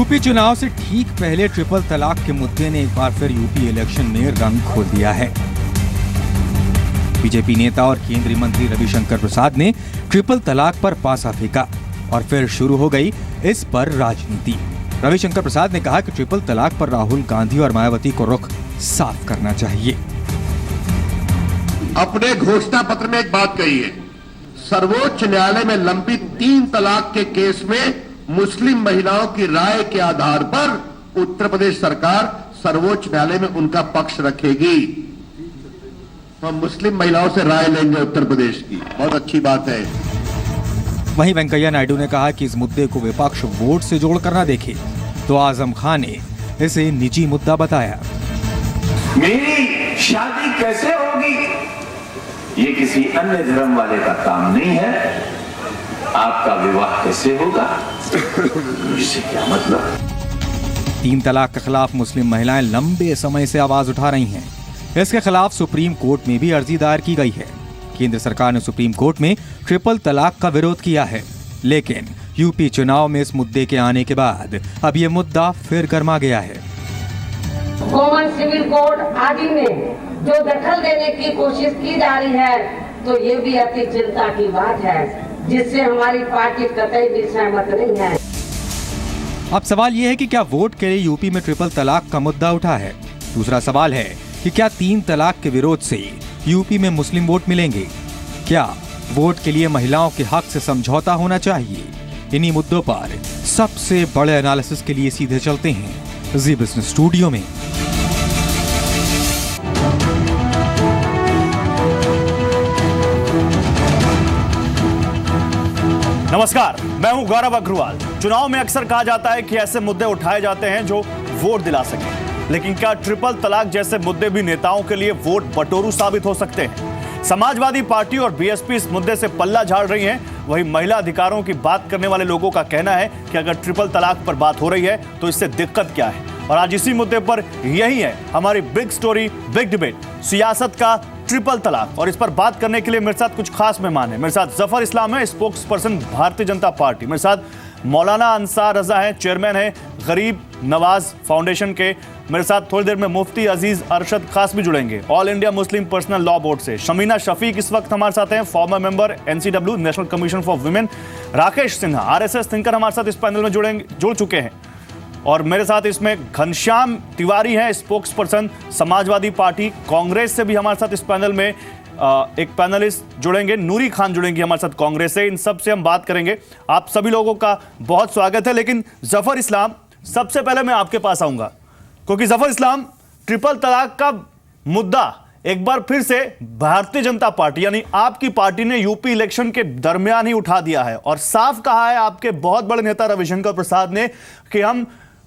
UP चुनाव से ठीक पहले ट्रिपल तलाक के मुद्दे ने एक बार फिर यूपी इलेक्शन में रंग खोल दिया है। बीजेपी नेता और केंद्रीय मंत्री रविशंकर प्रसाद ने ट्रिपल तलाक पर पासा फेंका और फिर शुरू हो गई इस पर राजनीति। रविशंकर प्रसाद ने कहा कि ट्रिपल तलाक पर राहुल गांधी और मायावती को रुख साफ करना चाहिए। अपने घोषणा पत्र में एक बात कही है, सर्वोच्च न्यायालय में लंबित 3 तलाक के केस में मुस्लिम महिलाओं की राय के आधार पर उत्तर प्रदेश सरकार सर्वोच्च न्यायालय में उनका पक्ष रखेगी। हम मुस्लिम महिलाओं से राय लेंगे उत्तर प्रदेश की, बहुत अच्छी बात है। वहीं वेंकैया नायडू ने कहा कि इस मुद्दे को विपक्ष वोट से जोड़कर न देखे, तो आजम खान ने इसे निजी मुद्दा बताया। मेरी शादी कैसे होगी, ये किसी अन्य धर्म वाले का काम नहीं है। आपका विवाह कैसे होगा, इससे क्या मतलब। 3 तलाक के खिलाफ मुस्लिम महिलाएं लंबे समय से आवाज उठा रही हैं। इसके खिलाफ सुप्रीम कोर्ट में भी अर्जी दायर की गई है। केंद्र सरकार ने सुप्रीम कोर्ट में ट्रिपल तलाक का विरोध किया है, लेकिन यूपी चुनाव में इस मुद्दे के आने के बाद अब ये मुद्दा फिर गर्मा गया है। कॉमन सिविल कोड आदि में जो दखल देने की कोशिश की जा रही है, तो ये भी अति चिंता की बात है, जिससे हमारी पार्टी कतई भी सहमत नहीं है। अब सवाल ये है कि क्या वोट के लिए यूपी में ट्रिपल तलाक का मुद्दा उठा है। दूसरा सवाल है कि क्या 3 तलाक के विरोध से यूपी में मुस्लिम वोट मिलेंगे। क्या वोट के लिए महिलाओं के हक से समझौता होना चाहिए। इन्हीं मुद्दों पर सबसे बड़े एनालिसिस के लिए सीधे चलते हैं जी बिजनेस स्टूडियो में। नमस्कार, मैं हूं गौरव अग्रवाल। चुनाव में अक्सर कहा जाता है कि ऐसे मुद्दे उठाए जाते हैं जो वोट दिला सके, लेकिन क्या ट्रिपल तलाक जैसे मुद्दे भी नेताओं के लिए वोट बटोरू साबित हो सकते हैं। समाजवादी पार्टी और बीएसपी इस मुद्दे से पल्ला झाड़ रही हैं। वहीं महिला अधिकारों की बात करने वाले लोगों का कहना है कि अगर ट्रिपल तलाक पर बात हो रही है तो इससे दिक्कत क्या है। और आज इसी मुद्दे पर यही है हमारी बिग स्टोरी, बिग डिबेट, सियासत का ट्रिपल तलाक। और इस पर बात करने के लिए मेरे साथ कुछ खास मेहमान हैं। मेरे साथ जफर इस्लाम है, spokes person Bharatiya Janata party. मेरे साथ मौलाना अंसार रजा है, चेयरमैन है गरीब नवाज फाउंडेशन के। मेरे साथ थोड़ी देर में मुफ्ती अजीज अरशद खास भी जुड़ेंगे, all India Muslim personal law board से। शमीना शफीक इस वक्त हमारे साथ हैं, farmer member NCW, national commission for women. Rakesh Sinha RSS thinker हमारे साथ इस पैनल में जुड़ चुके हैं। और मेरे साथ इसमें घनश्याम तिवारी हैं, spokes person Samajwadi party. Congress से भी हमारे साथ इस पैनल में एक पैनलिस्ट जुड़ेंगे, नूरी खान जुड़ेंगी हमारे साथ कांग्रेस से। इन सब से हम बात करेंगे। आप सभी लोगों का बहुत स्वागत है। लेकिन जफर इस्लाम, सबसे पहले मैं आपके पास आऊंगा, क्योंकि जफर इस्लाम, ट्रिपल तलाक का मुद्दा एक बार फिर से भारतीय जनता पार्टी यानी आपकी पार्टी ने यूपी इलेक्शन के दरमियान ही उठा दिया है। और साफ कहा है आपके बहुत बड़े नेता रविशंकर प्रसाद ने कि हम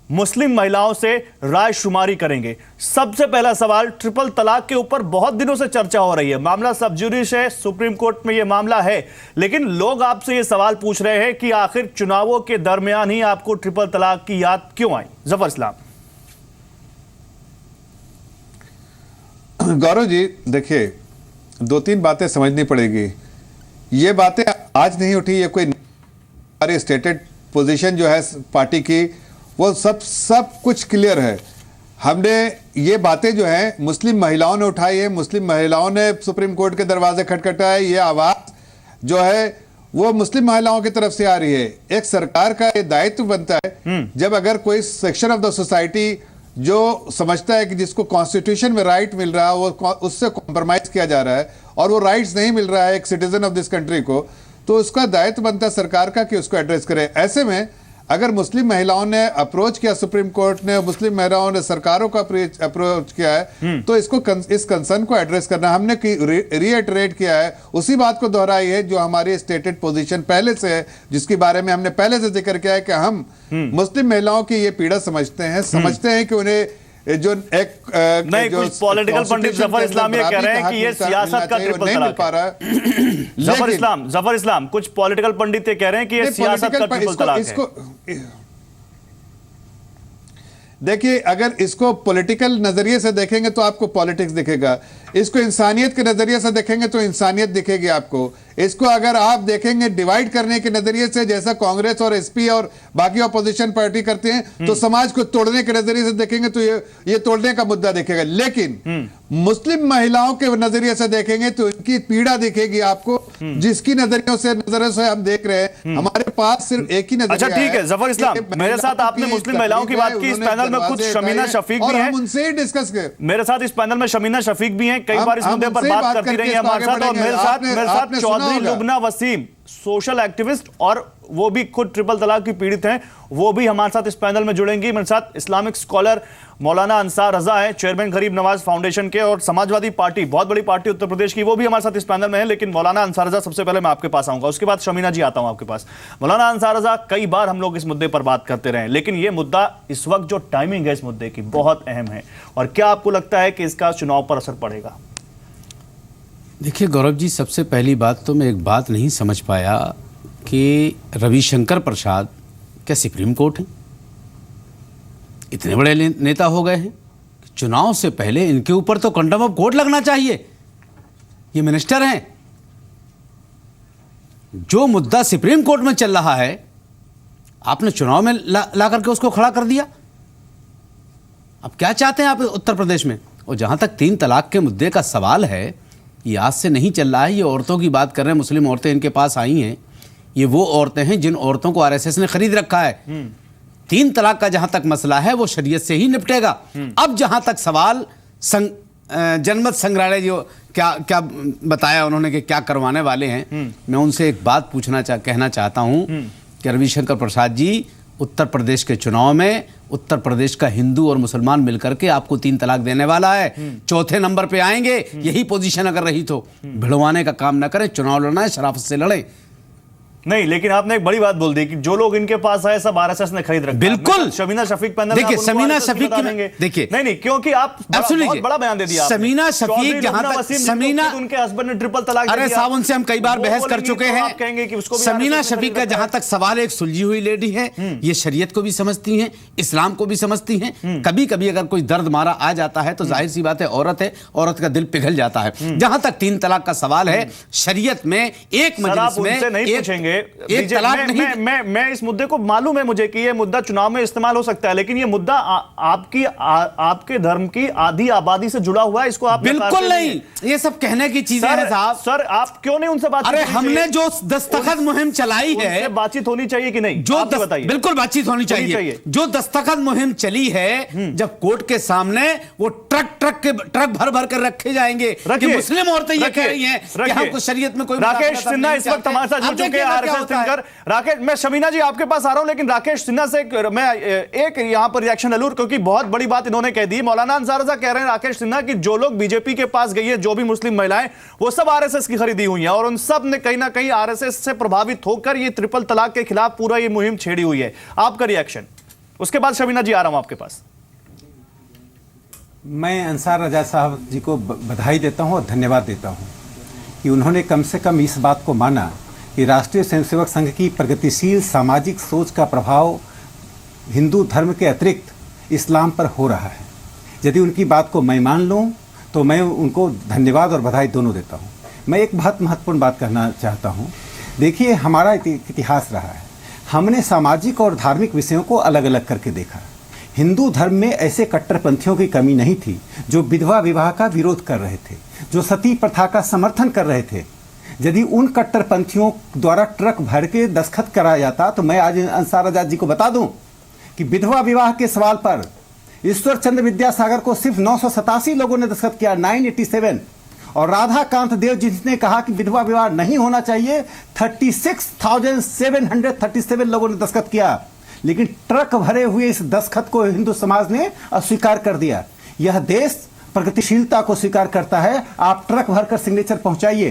मुस्लिम महिलाओं से राय शुमारी करेंगे। सबसे पहला सवाल, ट्रिपल तलाक के ऊपर बहुत दिनों से चर्चा हो रही है, मामला सब जुडिश है, सुप्रीम कोर्ट में यह मामला है, लेकिन लोग आपसे यह सवाल पूछ रहे हैं कि आखिर चुनावों के दरमियान ही आपको ट्रिपल तलाक की याद क्यों आई। जफर इस्लाम। गौरव जी, देखिए 2-3 बातें समझनी पड़ेगी। ये बातें आज नहीं उठी, ये कोई हमारी स्टेटेड पोजीशन जो है पार्टी की, वो सब कुछ क्लियर है। हमने ये बातें जो है मुस्लिम महिलाओं ने उठाई है, मुस्लिम महिलाओं ने सुप्रीम कोर्ट के दरवाजे खटखटाए। ये आवाज जो है वो मुस्लिम महिलाओं की तरफ से आ रही है। एक सरकार का ये दायित्व बनता है, जब अगर कोई सेक्शन ऑफ द सोसाइटी जो समझता है कि जिसको कॉन्स्टिट्यूशन में राइट मिल रहा है वो उससे कॉम्प्रोमाइज किया जा रहा है और वो राइट्स नहीं मिल रहा है एक सिटीजन ऑफ दिस कंट्री को, तो उसका दायित्व बनता है सरकार का कि उसको एड्रेस करे। ऐसे में अगर मुस्लिम महिलाओं ने अप्रोच किया, सुप्रीम कोर्ट ने, मुस्लिम महिलाओं ने सरकारों का अप्रोच किया है, तो इसको इस कंसर्न को एड्रेस करना हमने रीइटरेट किया है। उसी बात को दोहराई है जो हमारी स्टेटेड पोजीशन पहले से है, जिसके बारे में हमने पहले से जिक्र किया है कि हम मुस्लिम महिलाओं की ये पीड़ा समझते हैं कि उन्हें जो एक नहीं, कुछ पॉलिटिकल पंडित जफर इस्लाम ये कह रहे हैं कि ये सियासत का ट्रिपल तलाक है। जफर इस्लाम, कुछ पॉलिटिकल पंडित ये कह रहे हैं कि ये सियासत का ट्रिपल तलाक है। देखिए, अगर इसको पॉलिटिकल नजरिए से देखेंगे तो आपको पॉलिटिक्स दिखेगा। इसको इंसानियत के नजरिए से देखेंगे तो इंसानियत दिखेगी आपको। इसको अगर आप देखेंगे डिवाइड करने के नजरिए से, जैसा कांग्रेस और एसपी और बाकी ऑपोजिशन पार्टी करते हैं, तो समाज को तोड़ने के नजरिए से देखेंगे तो ये तोड़ने का मुद्दा दिखेगा। लेकिन मुस्लिम महिलाओं के नजरिए से देखेंगे तो इनकी पीड़ा दिखेगी आपको, जिसकी नजरियों से हम देख रहे हैं। हमारे पास सिर्फ एक ही नजरिया। अच्छा ठीक है जफर इस्लाम, मेरे साथ आपने मुस्लिम महिलाओं की बात की। इस पैनल में खुद शमीना शफीक भी हैं, उनसे ही डिस्कस कर। मेरे साथ इस पैनल में शमीना शफीक भी हैं, कई बार इस मुद्दे पर बात करती रही है हमारे साथ। और मेरे साथ चौधरी लुबना वसीम, सोशल एक्टिविस्ट, और वो भी खुद ट्रिपल तलाक की पीड़ित हैं, वो भी हमारे साथ इस पैनल में जुड़ेंगी। मेरे साथ इस्लामिक स्कॉलर मौलाना अंसार रजा है, चेयरमैन गरीब नवाज फाउंडेशन के, और समाजवादी पार्टी, बहुत बड़ी पार्टी उत्तर प्रदेश की, वो भी हमारे साथ इस पैनल में है। लेकिन मौलाना अंसार रजा, सबसे पहले मैं आपके पास आऊंगा, उसके बाद शमीना जी आता हूं आपके पास। मौलाना अंसार रजा, कई बार हम लोग इस मुद्दे पर बात करते रहे, लेकिन यह मुद्दा इस वक्त जो टाइमिंग है इस मुद्दे की बहुत अहम है, और क्या आपको लगता है कि इसका चुनाव पर असर पड़ेगा? देखिए गौरव जी, सबसे पहली बात तो मैं एक बात नहीं समझ पाया कि रविशंकर प्रसाद क्या सुप्रीम कोर्ट हैं? इतने बड़े नेता हो गए हैं, चुनाव से पहले इनके ऊपर तो कंटेम्प्ट ऑफ कोर्ट लगना चाहिए। ये मिनिस्टर हैं, जो मुद्दा सुप्रीम कोर्ट में चल रहा है आपने चुनाव में ला करके उसको खड़ा कर दिया। अब क्या चाहते हैं आप उत्तर प्रदेश में? और जहां तक 3 तलाक के मुद्दे का सवाल है, ये आज से नहीं चल रहा है। ये औरतों की बात कर रहे हैं, मुस्लिम औरतें इनके पास आई हैं। ये वो औरतें हैं जिन औरतों को आरएसएस ने खरीद रखा है। 3 तलाक का जहां तक मसला है वो शरीयत से ही निपटेगा। अब जहां तक सवाल जनमत संग्रहालय जो क्या बताया उन्होंने कि क्या करवाने वाले हैं, मैं उनसे एक बात कहना चाहता हूं कि रविशंकर प्रसाद जी, उत्तर प्रदेश के चुनाव में उत्तर प्रदेश का हिंदू और मुसलमान मिलकर के आपको 3 तलाक देने वाला है। चौथे नंबर पे आएंगे। यही पोजीशन अगर रही तो भिड़वाने का काम ना करें, चुनाव लड़ना है शराफत से लड़ें। नहीं, लेकिन आपने एक बड़ी बात बोल दी कि जो लोग इनके पास आए सब आरएसएस ने खरीद रखा। बिल्कुल। शमीना शफीक पैनल, देखिए शमीना शफीक की, देखिए नहीं क्योंकि आप बहुत बड़ा बयान दे दिया। शमीना शफीक जहां तक शमीना, उनके हस्बैंड ने ट्रिपल तलाक अरे साहब उनसे हम कई बार बहस कर चुके हैं। आप कहेंगे कि उसको शमीना शफीक का जहां तक सवाल, एक सुलझी हुई लेडी है, ये शरीयत को भी समझती हैं, इस्लाम को भी समझती हैं। कभी कभी अगर कोई दर्द मारा आ जाता है तो जाहिर सी बात है, औरत है, औरत का दिल पिघल जाता है। जहां तक 3 तलाक का सवाल है, शरीयत में एक मजलिस में एक तलाक नहीं। मैं इस मुद्दे को, मालूम है मुझे कि ये मुद्दा चुनाव में इस्तेमाल हो सकता है, लेकिन ये मुद्दा आपके धर्म की आधी आबादी से जुड़ा हुआ है। इसको आप बिल्कुल नहीं, ये सब कहने की चीजें हैं साहब। सर आप क्यों नहीं उनसे बात? अरे हमने जो दस्तखत मुहिम चलाई है, बातचीत होनी चाहिए कि नहीं? जो बताइए। बिल्कुल बातचीत होनी चाहिए। जो दस्तखत मुहिम चली है, जब कोर्ट के सामने वो ट्रक भर कर रखे जाएंगे कि मुस्लिम औरतें ये कह रही हैं कि हमको शरीयत में कोई। राकेश सिन्हा इस वक्त हमारे साथ जुड़ चुके हैं, आरएसएस थिंकर। राकेश, मैं शमीना जी आपके पास आ रहा हूं, लेकिन राकेश सिन्हा से मैं एक यहां पर रिएक्शन ले लूं, क्योंकि बहुत बड़ी बात इन्होंने कह दी। मौलाना अंसार रजा कह रहे हैं राकेश सिन्हा कि जो लोग बीजेपी के पास गई है, जो भी मुस्लिम महिलाएं, वो सब आरएसएस की खरीदी हुई हैं, और उन सब ने कहीं ना कहीं आरएसएस से प्रभावित होकर ये ट्रिपल तलाक के खिलाफ पूरा ये मुहिम छेड़ी हुई है। आपका रिएक्शन, उसके बाद शमीना जी आ रहा हूं आपके पास। मैं अंसार रजा साहब जी को बधाई देता हूं और धन्यवाद देता हूं कि उन्होंने कम से कम इस बात को माना कि राष्ट्रीय स्वयंसेवक संघ की प्रगतिशील सामाजिक सोच का प्रभाव हिंदू धर्म के अतिरिक्त इस्लाम पर हो रहा है। यदि उनकी बात को मैं मान लूं तो मैं उनको धन्यवाद और बधाई दोनों देता हूं। मैं एक बहुत महत्वपूर्ण बात कहना चाहता हूं। देखिए, हमारा इतिहास रहा है, हमने सामाजिक और धार्मिक विषयों को अलग अलग करके देखा। हिंदू धर्म में ऐसे कट्टरपंथियों की कमी नहीं थी जो विधवा विवाह का विरोध कर रहे थे, जो सती प्रथा का समर्थन कर रहे थे। यदि उन कट्टरपंथियों द्वारा ट्रक भर के दस्तखत कराया जाता तो मैं आज अंसार रजा जी को बता दूं कि विधवा विवाह के सवाल पर ईश्वर चंद्र विद्यासागर को सिर्फ 987 लोगों ने दस्तखत किया, 987, और राधा कांत देव जिसने कहा कि विधवा विवाह नहीं होना चाहिए, 36,737 लोगों ने दस्तखत किया। लेकिन ट्रक भरे हुए इस दस्तखत को हिंदू समाज ने अस्वीकार कर दिया। यह देश प्रगतिशीलता को स्वीकार करता है। आप ट्रक भरकर सिग्नेचर पहुंचाइए।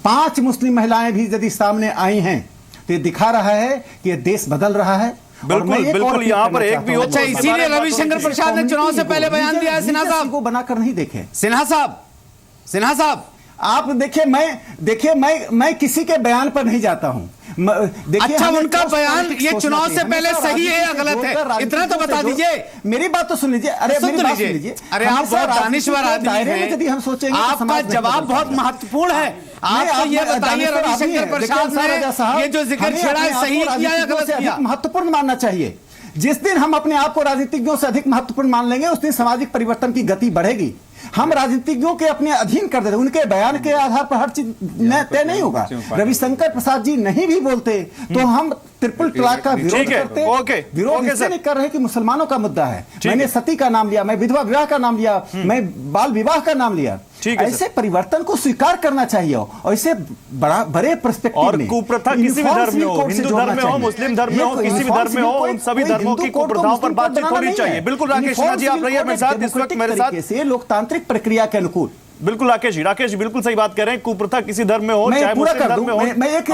5 मुस्लिम महिलाएं भी यदि सामने आई हैं तो ये दिखा रहा है कि ये देश बदल रहा है। बिल्कुल यहाँ पर एक भी। अच्छा, इसीलिए रविशंकर प्रसाद ने चुनाव से पहले बयान दिया है। सिन्हा साहब को बनाकर नहीं देखे। सिन्हा साहब आप देखिए मैं किसी के बयान पर नहीं जाता हूं। अच्छा, उनका बयान ये चुनाव से पहले सही है या गलत है, इतना तो बता दीजिए। मेरी बात तो सुन लीजिए। अरे सुन तो लीजिए। अरे आप बहुत दानिश्वर आदमी हैं, यदि हम सोचेंगे आपका जवाब बहुत महत्वपूर्ण है। आप तो ये बताइए, रविशंकर प्रसाद ने ये जो जिक्र छेड़ा है, सही किया या गलत किया? महत्वपूर्ण मानना चाहिए। जिस दिन हम अपने आप को राजनीतिज्ञों से अधिक महत्वपूर्ण मान लेंगे, उस दिन सामाजिक परिवर्तन की गति बढ़ेगी। हम राजनीतिज्ञों के अपने अधीन कर देते, उनके बयान के आधार पर हर चीज तय नहीं होगा। रविशंकर प्रसाद जी नहीं भी बोलते तो हम ट्रिपल तलाक का विरोध करते। विरोध इससे नहीं कर रहे कि मुसलमानों का मुद्दा है। मैंने सती का नाम लिया, मैं विधवा विवाह का नाम लिया, मैं बाल विवाह का नाम लिया। ऐसे परिवर्तन को स्वीकार करना चाहिए और इसे बड़े पर्सपेक्टिव और में। कुप्रथा किसी भी धर्म में हो, हिंदू धर्म में हो, मुस्लिम धर्म में हो, किसी भी धर्म में हो, उन सभी धर्मों की कुप्रथाओं पर बातचीत होनी चाहिए। बिल्कुल राकेश सिन्हा जी, आप रहिए मेरे साथ इस वक्त मेरे साथ लोकतांत्रिक प्रक्रिया के अनुकूल। बिल्कुल राकेश जी बिल्कुल सही बात कह रहे हैं। कुप्रथा किसी धर्म में हो, चाहे मुस्लिम धर्म में हो, मैं एक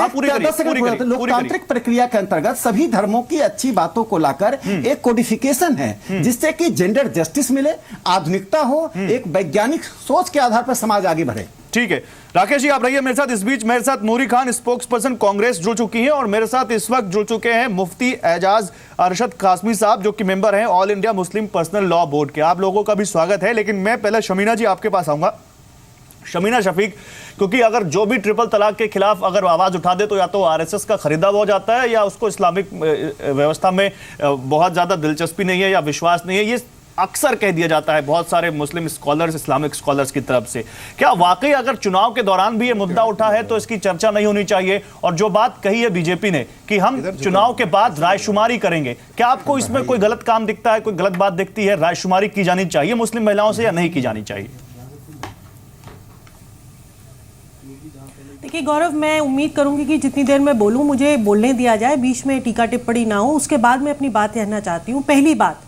लोकतांत्रिक प्रक्रिया के अंतर्गत सभी धर्मों की अच्छी बातों को लाकर एक कोडिफिकेशन है, जिससे कि जेंडर जस्टिस मिले, आधुनिकता हो, एक वैज्ञानिक सोच के आधार पर समाज आगे बढ़े। ठीक है राकेश जी, आप रहिए मेरे साथ। इस बीच मेरे साथ नूरी खान, स्पोक्स पर्सन कांग्रेस, जुड़ चुकी हैं और मेरे साथ इस वक्त जुड़ चुके हैं मुफ्ती एजाज अरशद कासमी साहब, जो कि मेंबर हैं all India Muslim personal law board के। आप लोगों का भी स्वागत है। लेकिन मैं पहले शमीना जी आपके पास आऊंगा। शमीना शफीक, क्योंकि अगर जो भी ट्रिपल तलाक के खिलाफ अगर आवाज उठा दे तो या तो आरएसएस का खरीदा हो जाता है या उसको इस्लामिक व्यवस्था में बहुत ज्यादा दिलचस्पी नहीं है या विश्वास नहीं है। ये अक्सर कह दिया जाता है बहुत सारे मुस्लिम स्कॉलर्स, इस्लामिक स्कॉलर्स की तरफ से। क्या वाकई अगर चुनाव के दौरान भी ये मुद्दा उठा है तो इसकी चर्चा नहीं होनी चाहिए? और जो बात कही है बीजेपी ने कि हम चुनाव के बाद रायशुमारी करेंगे, क्या आपको इसमें कोई गलत काम दिखता है, कोई गलत बात दिखती है? रायशुमारी की जानी चाहिए मुस्लिम महिलाओं से या नहीं की जानी चाहिए? देखिए गौरव, मैं उम्मीद करूंगी कि जितनी देर मैं बोलूं मुझे बोलने दिया जाए, बीच में टीका टिप्पणी ना हो। उसके बाद मैं अपनी बात कहना चाहती हूं। पहली बात,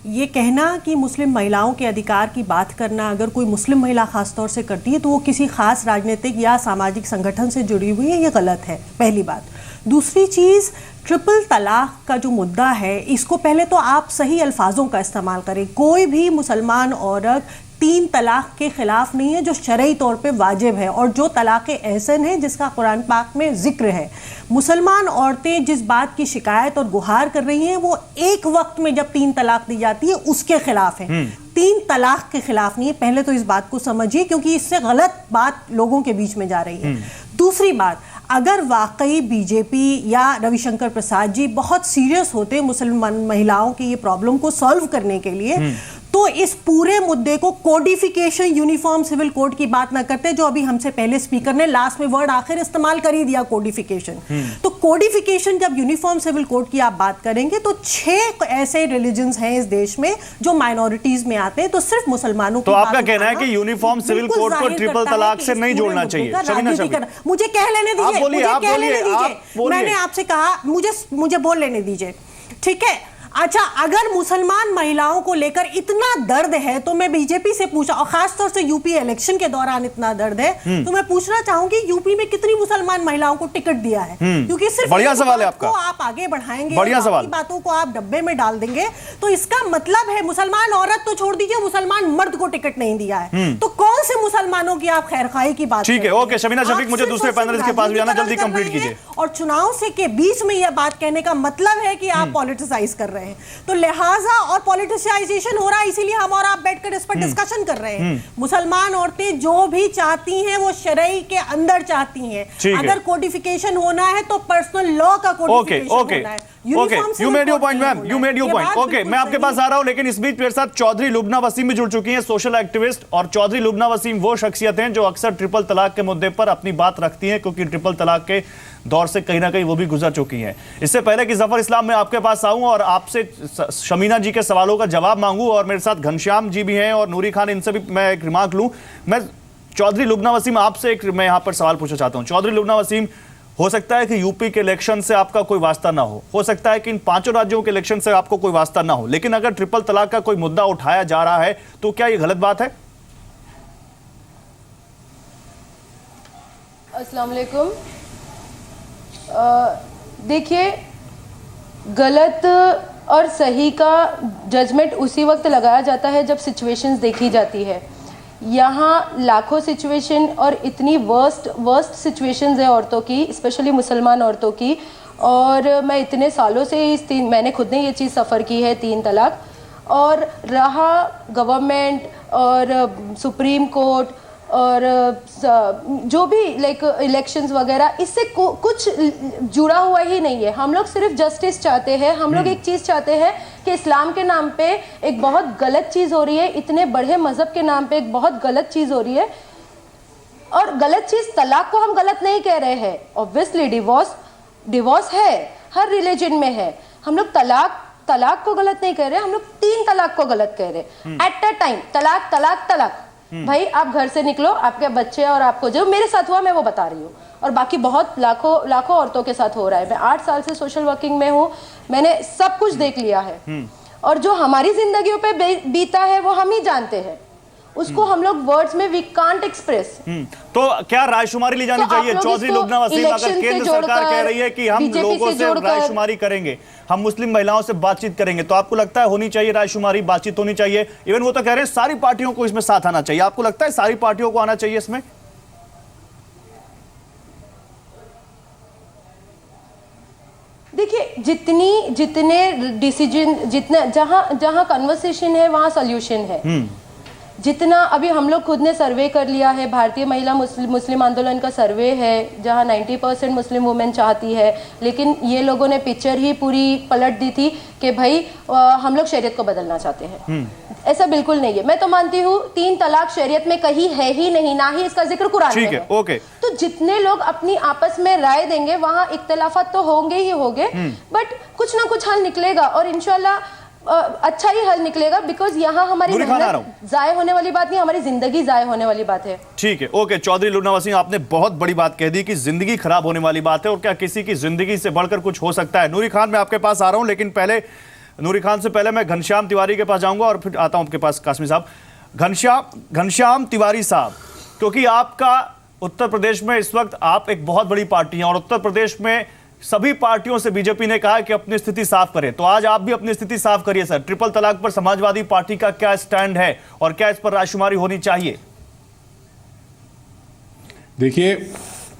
ये कहना कि मुस्लिम महिलाओं के अधिकार की बात करना अगर कोई मुस्लिम महिला खास तौर से करती है तो वो किसी खास राजनीतिक या सामाजिक संगठन से जुड़ी हुई है, ये गलत है, पहली बात। दूसरी चीज़, ट्रिपल तलाक का जो मुद्दा है, इसको पहले तो आप सही अल्फाजों का इस्तेमाल करें। कोई भी मुसलमान औरत 3 तलाक के खिलाफ नहीं है, जो शरई तौर पे वाजिब है, और जो तलाक़ एहसन है जिसका कुरान पाक में जिक्र है। मुसलमान औरतें जिस बात की शिकायत और गुहार कर रही हैं वो एक वक्त में जब 3 तलाक दी जाती है उसके खिलाफ है, 3 तलाक के खिलाफ नहीं है। पहले तो इस बात को समझिए, क्योंकि इससे गलत बात लोगों के बीच में जा रही है। दूसरी बात, अगर वाकई बीजेपी या रविशंकर प्रसाद जी बहुत सीरियस होते मुसलमान महिलाओं की ये प्रॉब्लम को सॉल्व करने के लिए, तो इस पूरे मुद्दे को कोडिफिकेशन, यूनिफॉर्म सिविल कोड की बात ना करते, जो अभी हमसे पहले स्पीकर ने लास्ट में वर्ड आखिर इस्तेमाल कर ही दिया, कोडिफिकेशन। तो कोडिफिकेशन, जब यूनिफॉर्म सिविल कोड की आप बात करेंगे तो 6 ऐसे रिलीजन्स हैं इस देश में जो माइनॉरिटीज में आते हैं, तो सिर्फ मुसलमानों तो आपका कहना है कि यूनिफॉर्म सिविल कोड को ट्रिपल तलाक से नहीं जोड़ना चाहिए? मुझे कह लेने दीजिए, मैंने आपसे कहा मुझे बोल लेने दीजिए, ठीक है? अच्छा, अगर मुसलमान महिलाओं को लेकर इतना दर्द है तो मैं बीजेपी से पूछा, और खासतौर से यूपी इलेक्शन के दौरान इतना दर्द है, तो मैं पूछना चाहूंगी यूपी में कितनी मुसलमान महिलाओं को टिकट दिया है? क्योंकि सिर्फ बढ़िया सवाल है आपका, आप आगे बढ़ाएंगे, बढ़िया सवाल, बातों को आप डब्बे में डाल देंगे तो इसका मतलब है मुसलमान औरत तो छोड़ दीजिए, मुसलमान मर्द को टिकट नहीं दिया है, तो कौन से मुसलमानों की आप खैरखाई की बात? ठीक है, ओके शमीना शफीक, मुझे दूसरे पैनलिस्ट के पास भी जाना, जल्दी कंप्लीट कीजिए। और चुनाव से के बीच में यह बात कहने का मतलब है कि आप पॉलिटिसाइज कर रहे हैं, तो और पॉलिटिसाइजेशन हो रहा है, इसीलिए हम और आप बैठकर इस पर डिस्कशन कर रहे हैं। मुसलमान औरतें जो भी चाहती हैं वो शरई के अंदर चाहती हैं। अगर कोडिफिकेशन होना है तो पर्सनल लॉ का कोडिफिकेशन होना है। Okay, you made your point ma'am, you made your point. Okay, मैं आपके पास आ रहा हूं, लेकिन इस बीच मेरे साथ चौधरी लुबना वसीम भी जुड़ चुकी हैं, सोशल एक्टिविस्ट। और चौधरी लुबना वसीम वो शख्सियत हैं जो अक्सर ट्रिपल तलाक के मुद्दे पर अपनी बात रखती हैं, क्योंकि ट्रिपल तलाक के दौर से कहीं ना कहीं वो भी गुजर चुकी हैं। इससे पहले कि जफर इस्लाम मैं आपके पास आऊं और आपसे शमीना जी के सवालों का जवाब मांगूं, और मेरे साथ घनश्याम जी भी हैं और नूरी खान, इनसे भी मैं एक रिमार्क लूं, मैं चौधरी लुबना वसीम आपसे एक मैं यहां पर सवाल पूछना चाहता हूं। चौधरी लुबना वसीम, हो सकता है कि यूपी के इलेक्शन से आपका कोई वास्ता ना हो सकता है कि इन 5 राज्यों के इलेक्शन से आपको कोई वास्ता ना हो, लेकिन अगर ट्रिपल तलाक का कोई मुद्दा उठाया जा रहा है तो क्या यह गलत बात है? अस्सलाम वालेकुम। देखिए, गलत और सही का जजमेंट उसी वक्त लगाया जाता है जब सिचुएशंस देखी जाती है। यहाँ लाखों सिचुएशन और इतनी वर्स्ट सिचुएशंस है औरतों की, स्पेशली मुसलमान औरतों की। और मैं इतने सालों से मैंने खुद ने ये चीज़ सफ़र की है, 3 तलाक। और रहा गवर्नमेंट और सुप्रीम कोर्ट और जो भी लाइक इलेक्शंस वगैरह, इससे कुछ जुड़ा हुआ ही नहीं है। हम लोग सिर्फ जस्टिस चाहते हैं। हम लोग एक चीज़ चाहते हैं कि इस्लाम के नाम पे एक बहुत गलत चीज़ हो रही है, इतने बड़े मज़हब के नाम पे एक बहुत गलत चीज़ हो रही है। और गलत चीज़, तलाक को हम गलत नहीं कह रहे हैं। ऑब्वियसली डिवोर्स है, हर रिलीजन में है। हम लोग तलाक को गलत नहीं कह रहे, हम लोग 3 तलाक को गलत कह रहे। एट अ टाइम तलाक। भाई आप घर से निकलो, आपके बच्चे और आपको जो मेरे साथ हुआ मैं वो बता रही हूँ, और बाकी बहुत लाखों औरतों के साथ हो रहा है। मैं 8 साल से सोशल वर्किंग में हूँ, मैंने सब कुछ देख लिया है। और जो हमारी जिंदगियों पे बीता है वो हम ही जानते हैं, उसको हम लोग वर्ड्स में वी कांट एक्सप्रेस। तो क्या रायशुमारी ली जानी चाहिए? चौधरी लुबना वसीम, अगर केंद्र सरकार कह रही है कि हम लोगों से रायशुमारी करेंगे, हम मुस्लिम महिलाओं से बातचीत करेंगे, तो आपको लगता है होनी चाहिए रायशुमारी, बातचीत होनी चाहिए? इवन वो तो कह रहे हैं सारी पार्टियों को इसमें साथ आना चाहिए। आपको लगता है सारी पार्टियों को आना चाहिए इसमें? देखिए, जितने डिसीजन, जहां कन्वर्सेशन है वहां सोल्यूशन है। जितना अभी हम लोग खुद ने सर्वे कर लिया है, भारतीय महिला मुस्लिम आंदोलन का सर्वे है, जहां 90% मुस्लिम वुमेन चाहती है, लेकिन ये लोगों ने पिक्चर ही पूरी पलट दी थी कि भाई हम लोग शरीयत को बदलना चाहते हैं। ऐसा बिल्कुल नहीं है। मैं तो मानती हूँ 3 तलाक शरीयत में कहीं है ही नहीं, ना ही इसका जिक्र कुरान में है। ओके। तो जितने लोग अपनी आपस में राय देंगे वहां इख्तिलाफात तो होंगे ही होंगे, बट कुछ ना कुछ हल निकलेगा, और इंशाल्लाह अच्छा ही हल निकलेगा। बिकॉज यहाँ हमारी मेहनत जाय होने वाली बात नहीं, हमारी जिंदगी जाय होने वाली बात है। ठीक है, ओके। चौधरी लुबना वसीम, आपने बहुत बड़ी बात कह दी कि जिंदगी खराब होने वाली बात है, और क्या किसी की जिंदगी से बढ़कर कुछ हो सकता है? नूरी खान, मैं आपके पास आ रहा हूं, लेकिन पहले नूरी खान से पहले मैं घनश्याम तिवारी के पास जाऊंगा और फिर आता हूं आपके पास कासमी साहब। घनश्याम तिवारी साहब, क्योंकि आपका उत्तर प्रदेश में इस वक्त आप एक बहुत बड़ी पार्टी हैं, और उत्तर प्रदेश में सभी पार्टियों से बीजेपी ने कहा कि अपनी स्थिति साफ करें, तो आज आप भी अपनी स्थिति साफ करिए सर। ट्रिपल तलाक पर समाजवादी पार्टी का क्या स्टैंड है, और क्या इस पर रायशुमारी होनी चाहिए? देखिए,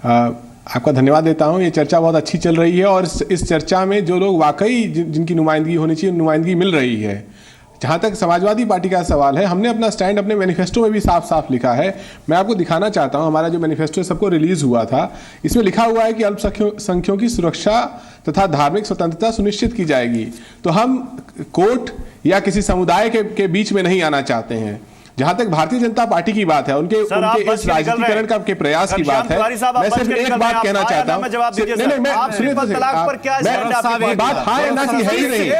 आपका धन्यवाद देता हूं। ये चर्चा बहुत अच्छी चल रही है, और इस चर्चा में जो लोग वाकई जिनकी नुमाइंदगी होनी चाहिए, नुमाइंदगी मिल रही है। जहाँ तक समाजवादी पार्टी का सवाल है, हमने अपना स्टैंड अपने मैनिफेस्टो में भी साफ साफ लिखा है। मैं आपको दिखाना चाहता हूँ, हमारा जो मैनिफेस्टो सबको रिलीज हुआ था, इसमें लिखा हुआ है कि अल्पसंख्यकों की सुरक्षा तथा धार्मिक स्वतंत्रता सुनिश्चित की जाएगी। तो हम कोर्ट या किसी समुदाय के बीच में नहीं आना चाहते हैं। जहां तक भारतीय जनता पार्टी की बात है, उनके इस राजनीतिकरण का के प्रयास की बात है, मैं सिर्फ एक बात कहना चाहता हूँ। नहीं, मैं सुनिए, बात हाँ ना की है ही नहीं।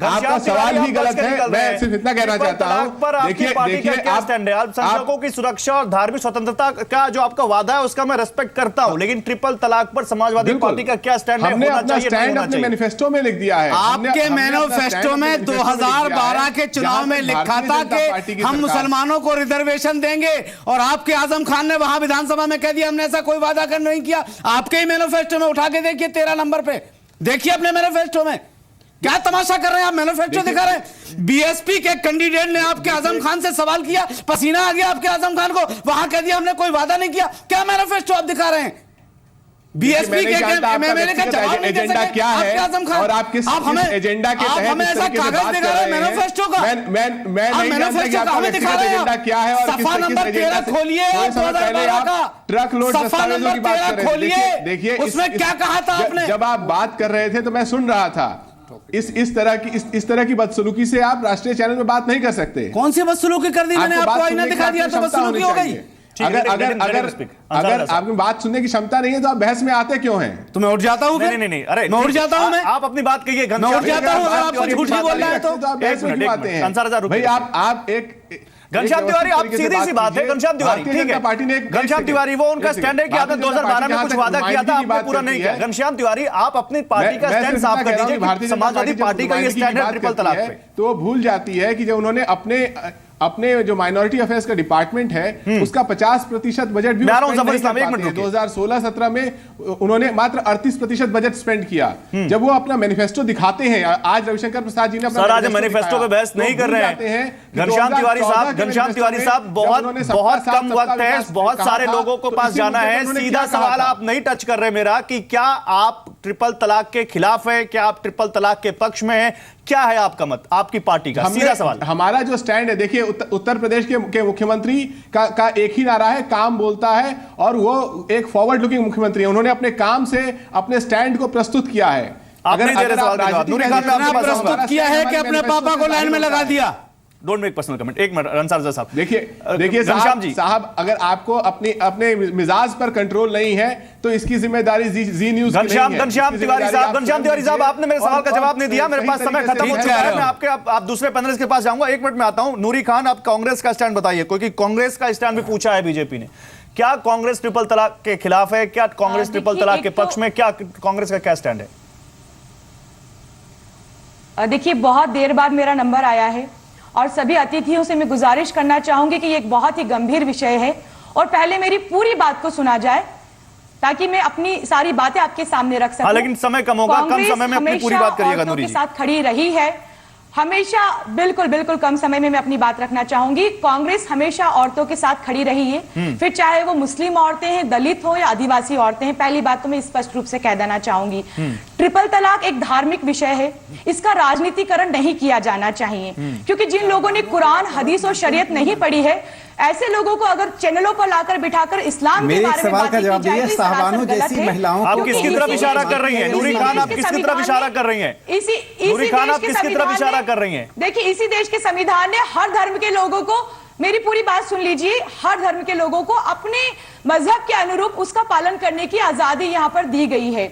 आपका सवाल ही गलत है। मैं सिर्फ इतना कहना चाहता हूं, देखिए अल्पसंख्यकों की सुरक्षा और धार्मिक स्वतंत्रता का जो आपका वादा है उसका मैं रेस्पेक्ट करता हूं, लेकिन ट्रिपल तलाक पर समाजवादी पार्टी का क्या स्टैंड है? हमने अपना स्टैंड अपने मैनिफेस्टो में लिख दिया है। आपके मैनिफेस्टो में 2012 के चुनाव में लिखा था कि हम मुसलमानों को रिजर्वेशन देंगे, और आपके आजम खान ने वहां विधानसभा में कह दिया हमने ऐसा कोई वादा कर नहीं किया। आपके ही मैनिफेस्टो में उठा के देखिए 13 नंबर पे, देखिए अपने मैनिफेस्टो में क्या तमाशा कर रहे हैं आप? मैनिफेस्टो दिखा रहे हैं। बीएसपी के कैंडिडेट ने आपके आजम खान से सवाल किया, पसीना आ गया आपके आजम खान को, वहां कह दिया हमने कोई वादा नहीं किया। क्या मैनिफेस्टो आप दिखा रहे हैं? बीएसपी के एमएलए का जवाब नहीं दे एजेंडा क्या है, और आप किस एजेंडा के तहत हमें ऐसा कागज दिखा रहे हैं मैनिफेस्टो का? मैं नहीं जानता कि आपका व्यक्तिगत एजेंडा क्या है, और सफा नंबर 13 खोलिए, 2012 का ट्रक लोड सफा नंबर 13 खोलिए, देखिए उसमें क्या कहा था आपने? जब आप बात कर रहे थे तो मैं सुन रहा था। इस तरह की बदसलूकी से आप राष्ट्रीय चैनल में बात नहीं कर सकते। कौन सी बदसलूकी कर दी मैंने? आपको आईना दिखा दिया तो बदसलूकी हो गई। अगर आपकी बात सुनने की क्षमता नहीं है तो आप बहस में आते क्यों हैं? तो मैं उठ जाता हूं। नहीं, अरे मैं उठ जाता हूं। आप अपनी बात कहिए। मैं उठ जाता हूं, अगर आपको झूठ ही बोल रहा है तो आप बहस में क्यों आते हैं? भाई आप एक घनश्याम तिवारी, आप सीधी सी बात है घनश्याम तिवारी, ठीक है, पार्टी ने घनश्याम तिवारी वो उनका स्टैंड है कि आपने 2012 में कुछ वादा किया था, आपने पूरा नहीं किया। घनश्याम तिवारी, आप अपनी पार्टी का स्टैंड साफ कर दीजिए। समाजवादी पार्टी का ये स्टैंड है ट्रिपल तलाक पे। तो वो भूल जाती है कि जब उन्होंने अपने जो माइनॉरिटी अफेयर्स का डिपार्टमेंट है उसका 50% बजट भी 2016-17 में उन्होंने मात्र 38% बजट स्पेंड किया। जब वो अपना मैनिफेस्टो दिखाते हैं, आज रविशंकर प्रसाद जी ने अपना मैनिफेस्टो पे बहस नहीं कर रहे हैं। घनश्याम तिवारी साहब, घनश्याम तिवारी साहब, बहुत कम वक्त है, बहुत सारे लोगों को पास जाना है। सीधा सवाल आप नहीं टच कर रहे मेरा कि क्या आप ट्रिपल तलाक के खिलाफ है, क्या आप ट्रिपल तलाक के पक्ष में है, क्या है आपका मत, आपकी पार्टी का? सीधा सवाल। हमारा जो स्टैंड है, देखिए उत्तर प्रदेश के मुख्यमंत्री का एक ही नारा है, काम बोलता है, और वो एक फॉरवर्ड लुकिंग मुख्यमंत्री है। उन्होंने अपने काम से अपने स्टैंड को प्रस्तुत किया है। अगर नूरी खान ने आपके पास प्रस्तुत किया है कि अपने पापा को लाइन में लगा दिया। Don't make personal comment. एक मिनट रंसार साहब, देखिए साहब, अगर आपको अपने मिजाज पर कंट्रोल नहीं है तो इसकी जिम्मेदारी जी न्यूज़ की नहीं है। घनश्याम तिवारी साहब, आपने मेरे सवाल का जवाब नहीं दिया, मेरे पास समय खत्म हो चुका है। मैं आप दूसरे पैनलिस्ट के पास जाऊंगा, 1 मिनट में आता हूं। नूरी खान, आप कांग्रेस का स्टैंड बताइए, क्योंकि कांग्रेस का स्टैंड भी पूछा है बीजेपी ने। क्या कांग्रेस ट्रिपल तलाक के खिलाफ है, क्या कांग्रेस ट्रिपल तलाक के पक्ष में, क्या कांग्रेस का क्या स्टैंड है? देखिए, बहुत देर बाद मेरा नंबर आया है और सभी अतिथियों से मैं गुजारिश करना चाहूंगी कि ये एक बहुत ही गंभीर विषय है और पहले मेरी पूरी बात को सुना जाए ताकि मैं अपनी सारी बातें आपके सामने रख सकूं। लेकिन समय कम होगा, कम समय में अपनी पूरी बात करिएगा। नूरी जी, साथ खड़ी रही है हमेशा, बिल्कुल कम समय में मैं अपनी बात रखना चाहूंगी। कांग्रेस हमेशा औरतों के साथ खड़ी रही है, फिर चाहे वो मुस्लिम औरतें हैं, दलित हो या आदिवासी औरतें हैं। पहली बात तो मैं स्पष्ट रूप से कह देना चाहूंगी, ट्रिपल तलाक एक धार्मिक विषय है, इसका राजनीतिकरण नहीं किया जाना चाहिए। क्योंकि जिन लोगों ने कुरान, हदीस और शरीयत नहीं पढ़ी है, ऐसे लोगों को अगर चैनलों पर लाकर बिठाकर इस्लाम के बारे में बात की जाए, साहबानों जैसी महिलाओं आप किसकी तरफ इशारा कर रही हैं? नूरी खान, आप किसकी तरफ इशारा कर रही हैं? नूरी खान, आप किसकी तरफ इशारा कर रही हैं? देखिए, इसी देश के संविधान ने हर धर्म के लोगों को, मेरी पूरी बात सुन लीजिए, हर धर्म के लोगों को अपने मजहब के अनुरूप उसका पालन करने की आजादी यहाँ पर दी गई है।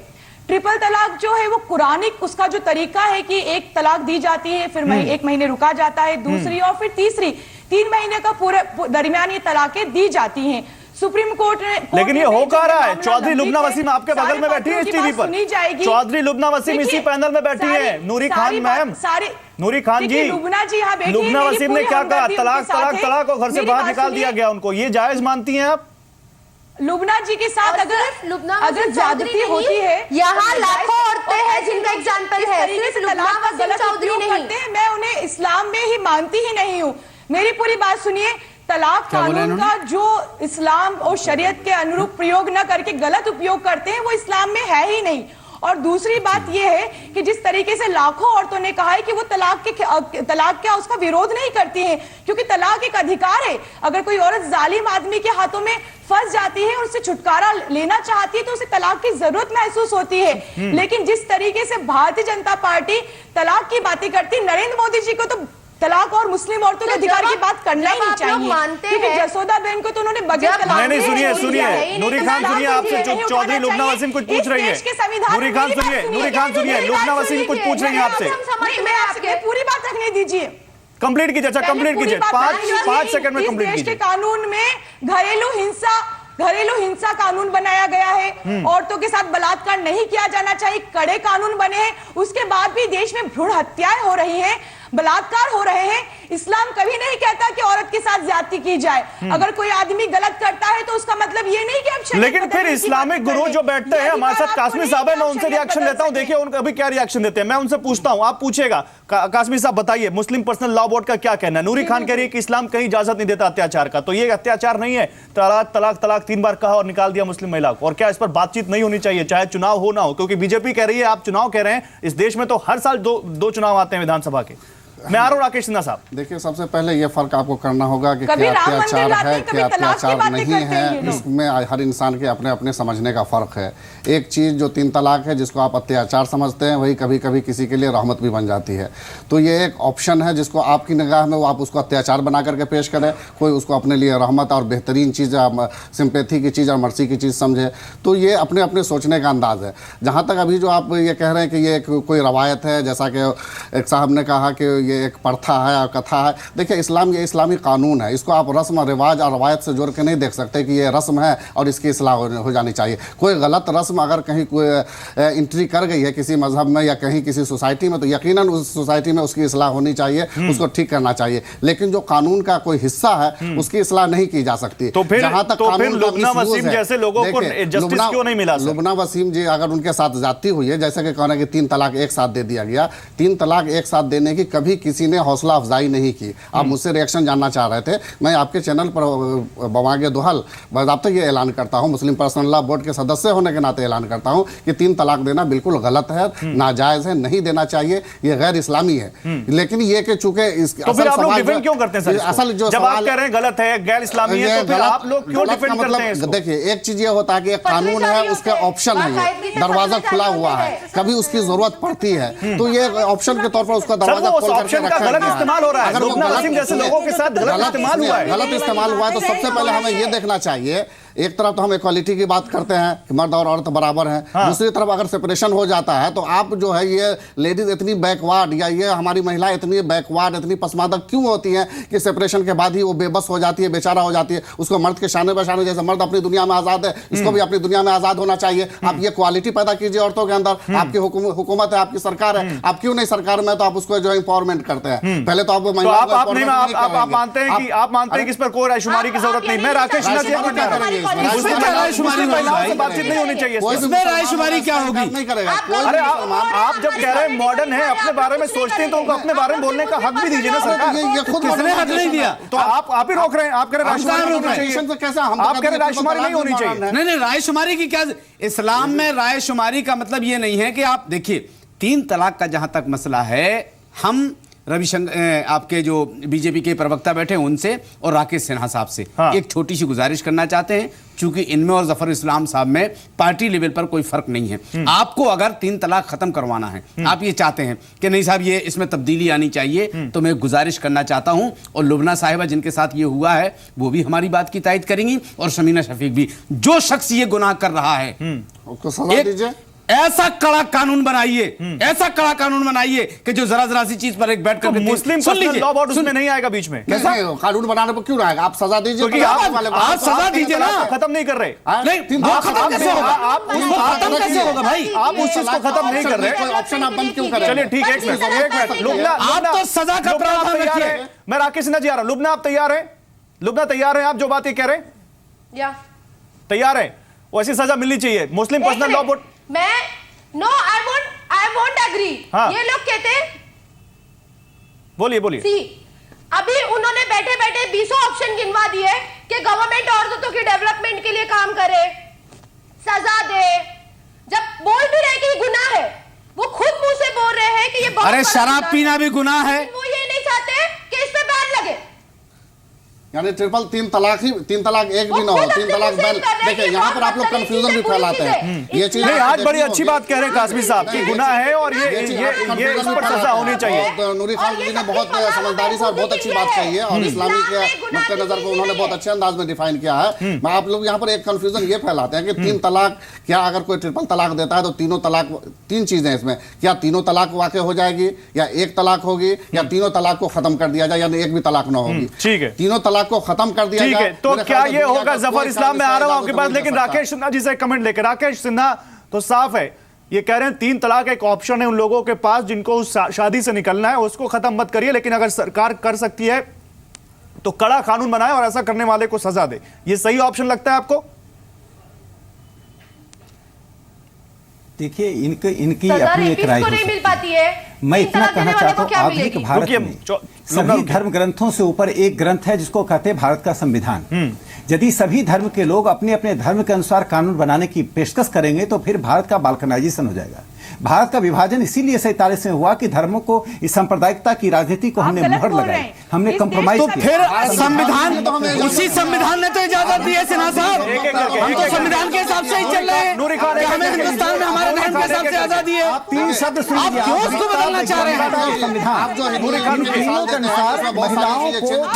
ट्रिपल तलाक जो है वो कुरानिक उसका जो तरीका है कि एक तलाक दी जाती है, फिर 1 महीने रुका जाता है, दूसरी और फिर तीसरी, 3 महीने का पूरे दरमियान ये तलाकें दी जाती हैं। सुप्रीम कोर्ट ने, लेकिन ये हो कह रहा है। चौधरी लुबना वसीम आपके बगल में बैठी है इस टीवी पर, चौधरी लुबना वसीम इसी पैनल में बैठी है। नूरी खान मैम, नूरी खान जी, लुबना जी यहाँ बैठी, लुबना वसीम ने क्या कहा? तलाक और घर से बाहर निकाल दिया गया उनको, ये जायज मानती हैं आप? लुबना जी के साथ अगर ज्यादती होती है, यहाँ लाखों औरतें हैं जिनका एग्जाम्पल है, सिर्फ लुबना वसीम चौधरी नहीं। मैं उन्हें इस्लाम में ही मानती ही नहीं हूँ। मेरी पूरी बात सुनिए, तलाक कानून का जो इस्लाम और शरीयत के अनुरूप प्रयोग न करके गलत उपयोग करते हैं, वो इस्लाम में है ही नहीं। और दूसरी बात यह है कि जिस तरीके से लाखों औरतों ने कहा है कि वो तलाक क्या उसका विरोध नहीं करती हैं, क्योंकि तलाक एक अधिकार है। अगर कोई औरत जालिम आदमी के हाथों में फंस जाती है और उससे छुटकारा लेना चाहती है तो उसे तलाक की जरूरत महसूस होती है। लेकिन जिस तरीके से भारतीय जनता पार्टी तलाक की बातें करती, नरेंद्र मोदी जी को तो तलाक और मुस्लिम औरतों के अधिकार की बात करना ही नहीं चाहिए, क्योंकि जसोदा बहन को तो उन्होंने बगैर तलाक। नहीं, सुनिए नूरी खान, सुनिए, आपसे चौधरी लुबना वसीम कुछ पूछ रही है। नूरी खान सुनिए, लुबना वसीम कुछ पूछ रही है आपसे। मैं आपसे पूरी बात रखने दीजिए, कंप्लीट कीजिए। अच्छा, कंप्लीट कीजिए, 5 सेकंड में कंप्लीट कीजिए। कानून में घरेलू हिंसा कानून बनाया गया है, औरतों के साथ बलात्कार नहीं किया जाना चाहिए, कड़े कानून बने हैं। उसके बाद भी देश में भ्रूण हत्याएं हो रही हैं, बलात्कार हो रहे हैं। इस्लाम कभी नहीं कहता कि औरत के साथ ज्यादती की जाए। अगर कोई आदमी गलत करता है तो उसका मतलब ये नहीं कि आप, लेकिन फिर इस्लामिक गुरु जो बैठते हैं हमारे साथ, कासमी साहब है, मैं उनसे रिएक्शन लेता हूं। देखिए उनका अभी क्या रिएक्शन देते हैं, मैं उनसे पूछता हूं, आप पूछेगा। कासमी साहब बताइए, मुस्लिम पर्सनल लॉ बोर्ड का क्या कहना है? नूरी खान कह रही है कि इस्लाम कहीं इजाजत नहीं देता अत्याचार का, तो ये अत्याचार नहीं है? तलाक 3 बार कहा और निकाल दिया मुस्लिम महिला को, और क्या इस पर बातचीत नहीं होनी चाहिए, चाहे चुनाव हो ना हो? क्योंकि बीजेपी कह रही है, आप चुनाव कह रहे हैं, इस देश में तो हर साल दो चुनाव आते हैं विधानसभा के। मैं आ रहा हूं राकेश सिन्हा साहब। देखिए, सबसे पहले ये फर्क आपको करना होगा कि क्या अत्याचार है, क्या अत्याचार नहीं है। इसमें हर इंसान के अपने अपने समझने का फर्क है। एक चीज़ जो 3 तलाक है, जिसको आप अत्याचार समझते हैं, वही कभी कभी किसी के लिए रहमत भी बन जाती है। तो ये एक ऑप्शन है जिसको आपकी निगाह में वो आप उसको अत्याचार बना करके पेश करें, कोई उसको अपने लिए रहमत और बेहतरीन चीज़, सिंपैथी की चीज़ और मर्सी की चीज़ समझे। तो ये अपने अपने सोचने का अंदाज़ है। जहाँ तक अभी जो आप ये कह रहे हैं कि ये कोई रवायत है, जैसा कि एक साहब ने कहा कि ये एक प्रथा है और कथा है, देखिए इस्लाम ये इस्लामी कानून है, इसको आप रस्म रिवाज और रवायत से जोड़ के नहीं देख सकते कि ये रस्म है और इसकी इस्लाह हो जानी चाहिए। कोई गलत रस्म अगर कहीं कोई एंट्री कर गई है किसी मजहब में या कहीं किसी सोसाइटी में, तो यकीनन उस सोसाइटी में उसकी इस्लाह होनी चाहिए, उसको ठीक करना चाहिए। लेकिन जो कानून का कोई हिस्सा है उसकी इस्लाह नहीं की जा सकती। तो फिर जहां तक लुबना वसीम जैसे लोगों को जस्टिस क्यों नहीं मिला? लुबना वसीम जी अगर उनके साथ जाती हुई है, जैसे कि कहना कि 3 तलाक एक साथ दे दिया गया, 3 तलाक एक साथ देने की कभी किसी ने हौसला अफजाई नहीं की। आप मुझसे रिएक्शन जानना चाह रहे थे, मैं आपके चैनल पर बवागे दुहल बाज़ाब्ता ये ऐलान करता हूँ, मुस्लिम पर्सनल लॉ बोर्ड के सदस्य होने के नाते ऐलान करता हूँ कि 3 तलाक देना बिल्कुल गलत है, नाजायज है, नहीं देना चाहिए, ये गैर इस्लामी है। लेकिन ये कि चूंकि तो फिर आप लोग डिफेंड क्यों करते हैं सर? असल जो जब आप कह रहे हैं गलत है, गैर इस्लामी है, तो फिर आप लोग क्यों डिफेंड करते हैं इसको? देखिए, एक चीज ये होता है कि एक कानून है, उसके ऑप्शन है, ये दरवाजा खुला हुआ है, कभी उसकी जरूरत पड़ती है तो ये ऑप्शन के तौर पर उसका दरवाजा खोल करके रखा गया है। गलत इस्तेमाल हो रहा है, लोग नसीम जैसे लोगों के साथ गलत इस्तेमाल हुआ है। गलत इस्तेमाल हुआ है तो सबसे पहले हमें ये देखना चाहिए, एक तरफ तो हम इक्वालिटी की बात करते हैं कि मर्द और औरत बराबर हैं, दूसरी तरफ अगर सेपरेशन हो जाता है तो आप जो है ये लेडीज इतनी बैकवर्ड या ये हमारी महिलाएं इतनी बैकवर्ड, इतनी पसमानदा क्यों होती हैं कि सेपरेशन के बाद ही वो बेबस हो जाती है, बेचारा हो जाती है। उसको मर्द के शाने बशाने, जैसे मर्द अपनी दुनिया में आजाद है, इसको भी अपनी दुनिया में आजाद होना चाहिए। आप ये क्वालिटी पैदा कीजिए औरतों के अंदर। आपकी हुकूमत है, आपकी सरकार है, आप क्यों नहीं सरकार में तो आप उसको जो एम्पावरमेंट करते हैं। पहले तो आप आप मानते हैं कि इस पर कोई रायशुमारी की जरूरत नहीं। मैं राकेश बातचीत नहीं होनी चाहिए, इसमें रायशुमारी क्या होगी? नहीं करेगा। अरे आप जब कह रहे हैं मॉडर्न है, अपने बारे में सोचते हैं तो उनको अपने बारे में बोलने का हक भी दीजिए ना सरकार। ये खुद किसने हक नहीं दिया? तो आप ही रोक रहे हैं। आप कह रहे रायशुमारी होनी चाहिए, कैसा आप कह रहे रायशुमारी नहीं होनी चाहिए। नहीं, रायशुमारी की क्या, इस्लाम में रायशुमारी का मतलब ये नहीं है कि आप देखिए 3 तलाक का जहां तक मसला है, हम रविशंकर आपके जो बीजेपी के प्रवक्ता बैठे उनसे और राकेश सिन्हा साहब से एक छोटी सी गुजारिश करना चाहते हैं, क्योंकि इनमें और जफर इस्लाम साहब में पार्टी लेवल पर कोई फर्क नहीं है। आपको अगर 3 तलाक खत्म करवाना है, आप ये चाहते हैं कि नहीं साहब ये इसमें तब्दीली आनी चाहिए, तो मैं गुजारिश करना चाहता हूं, और लुबना साहिबा जिनके साथ ये हुआ है वो भी हमारी बात की तायद करेंगी, और शमीना शफीक भी। जो शख्स ये गुनाह कर रहा है उसको सजा दीजिए। ऐसा कड़ा कानून बनाइए, ऐसा कड़ा कानून बनाइए कि जो जरा सी चीज पर एक बैठ कर मुस्लिम लॉ बोर्ड उसमें नहीं आएगा बीच में। कैसा कानून बनाने पर क्यों आएगा? आप सजा दीजिए, क्योंकि आप सजा दीजिए ना, खत्म नहीं कर रहे। खत्म कैसे होगा? खत्म कैसे होगा भाई? आप उस चीज को खत्म नहीं कर रहे, कोई ऑप्शन आप बंद क्यों करें? चलिए ठीक है, एक मिनट लुबना, आप तो सजा का प्रावधान रखिए। मैं राकेश सिन्हा जी आ रहा हूं। लुबना आप तैयार हैं? लुबना तैयार हैं? आप जो बात ये कह रहे हैं तैयार है, वैसी सजा मिलनी चाहिए। मुस्लिम पर्सनल लॉ बोर्ड मैं नो आई वोंट एग्री। ये लोग कहते हैं, बोलिए अभी उन्होंने बैठे बैठे 20 ऑप्शन गिनवा दिए कि गवर्नमेंट औरतों की डेवलपमेंट के लिए काम करे, सजा दे। जब बोल भी रहे कि ये गुनाह है, वो खुद मुंह से बोल रहे हैं कि ये अरे शराब पीना भी गुनाह है। वो ये नहीं चाहते कि इस पे बैन लगे, यानी ट्रिपल 3 तलाक ही 3 तलाक एक भी ना हो, 3 तलाक बैन। देखिए यहाँ पर आप लोग कंफ्यूजन भी फैलाते हैं। ये चीज नहीं, आज बड़ी अच्छी बात कह रहे हैं कासमी साहब कि गुनाह है और ये इस पर सजा होनी चाहिए। नूरी खान जी ने बहुत समझदारी से और बहुत अच्छी बात कही है, और इस्लामी के नुक्ते नजर को उन्होंने बहुत अच्छे अंदाज में डिफाइन किया है। मैं आप लोग यहाँ पर एक कंफ्यूजन ये फैलाते हैं कि 3 तलाक, क्या अगर कोई ट्रिपल तलाक देता है तो तीनों तलाक, 3 चीजें इसमें, क्या तीनों तलाक वाकई हो जाएगी, या एक तलाक होगी, या तीनों तलाक को खत्म कर दिया जाए, यानी एक भी तलाक ना होगी। ठीक है, तीनों तलाक को खत्म कर दिया। ठीक है, तो क्या ये होगा? जफर इस्लाम में आ रहा हूं आपके पास, लेकिन राकेश सिन्हा जी से कमेंट लेकर। राकेश सिन्हा तो साफ है, ये कह रहे हैं 3 तलाक एक ऑप्शन है उन लोगों के पास जिनको शादी से निकलना है, उसको खत्म मत करिए, लेकिन अगर सरकार कर सकती है तो कड़ा कानून बनाए और ऐसा करने वाले को सजा दे। ये सही ऑप्शन लगता है आपको? देखिए, इनकी अपनी एक राय नहीं मिल पाती है। मैं इतना कहना चाहता हूँ, आधुनिक भारत में सभी धर्म ग्रंथों से ऊपर एक ग्रंथ है जिसको कहते हैं भारत का संविधान। यदि सभी धर्म के लोग अपने अपने धर्म के अनुसार कानून बनाने की पेशकश करेंगे तो फिर भारत का बाल्कनाइजेशन हो जाएगा। भारत का विभाजन इसीलिए 47 में हुआ कि धर्मों को, इस सांप्रदायिकता की राजनीति को हमने मोहर लगाई, हमने कंप्रोमाइज किया। फिर संविधान, उसी संविधान ने तो इजाजत दी है सिन्हा साहब। हम तो संविधान के हिसाब से ही चल रहे हैं, हमें हिंदुस्तान में हमारे धर्म के हिसाब से आजादी है। आप 3 शब्द सुनिए, आप क्यों उसको बदलना चाह रहे हैं? संविधान तीनों के अनुसार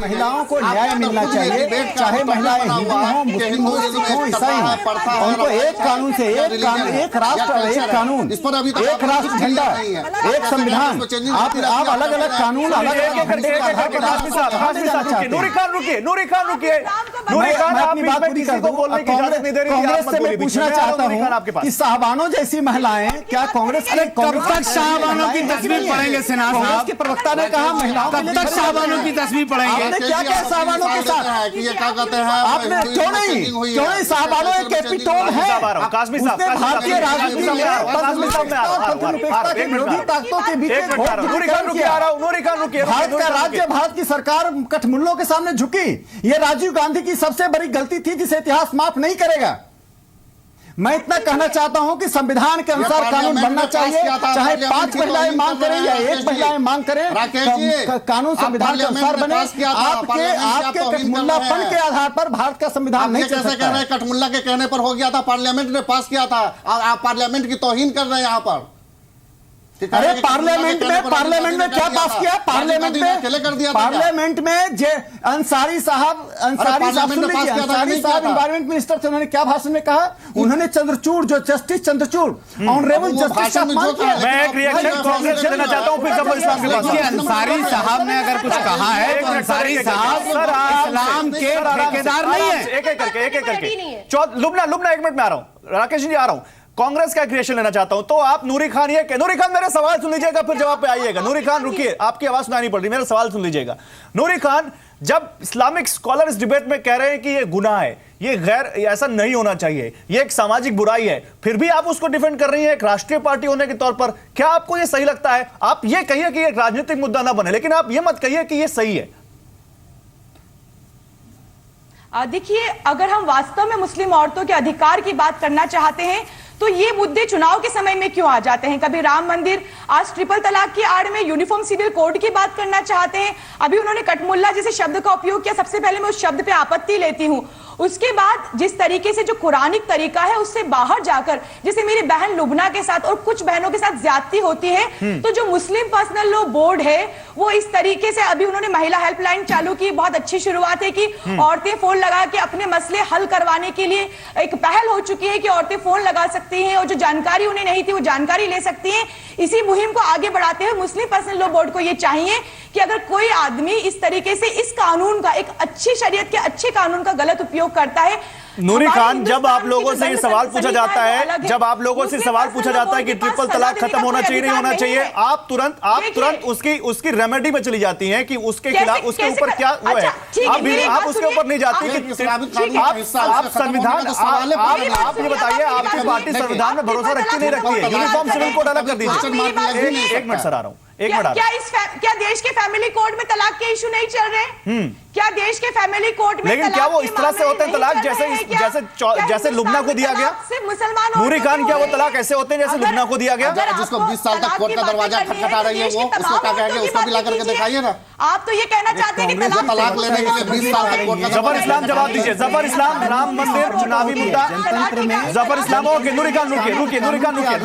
महिलाओं को न्याय मिलना चाहिए, चाहे महिलाएं हिंदू हो, मुस्लिम हो, ईसाई हो, उनको एक कानून से, एक राष्ट्र, एक कानून, एक राष्ट्र झंडा, एक संविधान। आप अलग अलग कानून, अलग अलग नूरी खान रुकिए, नूरी खान, आप अपनी बात पूरी कर दूं। कांग्रेस से मैं पूछना चाहता हूं कि शाहबानो जैसी महिलाएं क्या कांग्रेस कब तक शाहबानो की तस्वीर पढ़ेंगे सिन्हा साहब? के प्रवक्ता ने कहा महिलाओं कब तक शाहबानो की तस्वीर पढ़ेंगे? आपने क्या क्या शाहबानो के साथ ये क्या कहते हैं, आपने क्यों नहीं शाहबानो एक कैपिटोन है, उसने भारतीय राजनीति में विरोधी ताकतों के बीच भारत का राज्य, भारत की सरकार कठमुल्लों के सामने झुकी। यह राजीव गांधी की सबसे बड़ी गलती थी जिसे इतिहास माफ नहीं करेगा। मैं इतना कहना चाहता हूं कि संविधान के अनुसार कानून बनना चाहिए, चाहे 5 महिलाएं मांग करें या 1 महिलाएं मांग करें, कानून संविधान के अनुसार बने। आपके कठमुल्लापन के आधार पर भारत का संविधान नहीं चल सकता है। कठमुल्ला के कहने पर हो गया था, पार्लियामेंट ने पास किया था, और आप पार्लियामेंट की तौहीन कर रहे हैं यहाँ पर। अरे पार्लियामेंट में क्या पास किया? पार्लियामेंट में अंसारी साहब एनवायरमेंट मिनिस्टर थे, उन्होंने क्या भाषण में कहा? उन्होंने चंद्रचूड़, जो जस्टिस चंद्रचूड़, ऑनरेबल जस्टिस, मैं एक रिएक्शन कांग्रेस से देना चाहता हूं, फिर जफर इस्लाम के पास। अंसारी साहब ने अगर कुछ कहा है तो अंसारी साहब इस्लाम के ठेकेदार नहीं है। एक एक करके लुबना 1 मिनट में आ रहा हूं, राकेश जी आ रहा हूं। कांग्रेस का क्रिएशन लेना चाहता हूं, तो आप नूरी खान नूरी खान मेरे सवाल सुन लीजिएगा, फिर जवाब पे आइएगा। नूरी खान रुकिए, आपकी आवाज सुनाई नहीं पड़ रही, मेरा सवाल सुन लीजिएगा। नूरी खान, जब इस्लामिक स्कॉलर इस डिबेट में कह रहे हैं कि ये गुनाह है, ये ऐसा नहीं होना चाहिए, ये एक सामाजिक बुराई है, फिर भी आप उसको डिफेंड कर रही हैं एक राष्ट्रीय पार्टी होने के तौर पर, क्या आपको ये सही लगता है? आप ये कहिए कि एक राजनीतिक मुद्दा ना बने, लेकिन आप ये मत कहिए कि ये सही है। देखिए, अगर हम वास्तव में मुस्लिम औरतों के अधिकार की बात करना चाहते हैं तो ये मुद्दे चुनाव के समय में क्यों आ जाते हैं? कभी राम मंदिर, आज ट्रिपल तलाक की आड़ में यूनिफॉर्म सिविल कोड की बात करना चाहते हैं, अभी उन्होंने कठमुल्ला जैसे शब्द का उपयोग किया। सबसे पहले मैं उस शब्द पे आपत्ति लेती हूं। उसके बाद जिस तरीके से जो कुरानिक तरीका है उससे बाहर जाकर, जैसे मेरी बहन लुबना के साथ और कुछ बहनों के साथ ज्यादती होती है, तो जो मुस्लिम पर्सनल लॉ बोर्ड है वो इस तरीके से, अभी उन्होंने महिला हेल्पलाइन चालू की, बहुत अच्छी शुरुआत है कि औरतें फोन लगा के अपने मसले हल करवाने के लिए एक पहल हो चुकी है कि औरतें फोन लगा सकती हैं और जो जानकारी उन्हें नहीं थी वो जानकारी ले सकती हैं। इसी मुहिम को आगे बढ़ाते हुए मुस्लिम पर्सनल लॉ बोर्ड को यह चाहिए कि अगर कोई आदमी इस तरीके से इस कानून का, एक अच्छी शरीयत के अच्छे कानून का गलत उपयोग करता है। नूरी खान, जब आप लोगों से ये सवाल पूछा जाता है, जब आप लोगों से सवाल पूछा जाता है कि ट्रिपल तलाक खत्म होना चाहिए नहीं होना चाहिए, आप तुरंत उसकी रेमेडी में चली जाती हैं कि उसके खिलाफ, उसके ऊपर क्या वो है। आप उसके ऊपर नहीं जाती कि आप संविधान, आप ये बताइए, आपकी पार्टी संविधान में भरोसा रखती नहीं रखती है? यूनिफॉर्म सिविल कोड अलग कर दीजिए। 1 मिनट सर, आ रहा हूं, 1 मिनट। क्या देश के फैमिली कोड में तलाक के इशू नहीं चल रहे? क्या देश के फैमिली कोर्ट में, लेकिन क्या वो इस तरह से होते हैं तलाक जैसे लुबना को दिया गया? नूरी खान, क्या वो तलाक ऐसे होते हैं जैसे लुबना को दिया गया? जिसको 20 साल तक कोर्ट का दरवाजा खटखटा रही है वो, उसको क्या कहेंगे? उसको भी ला करके दिखाइए ना। आप तो ये कहना चाहते हैं कि तलाक लेने के लिए 20 साल तक कोर्ट का। जफर इस्लाम जवाब दीजिए। जफर इस्लाम, राम मंदिर चुनावी मुद्दा। जफर इस्लाम, ओके, नूरी खान रुकिए, नूरी खान रुकिए,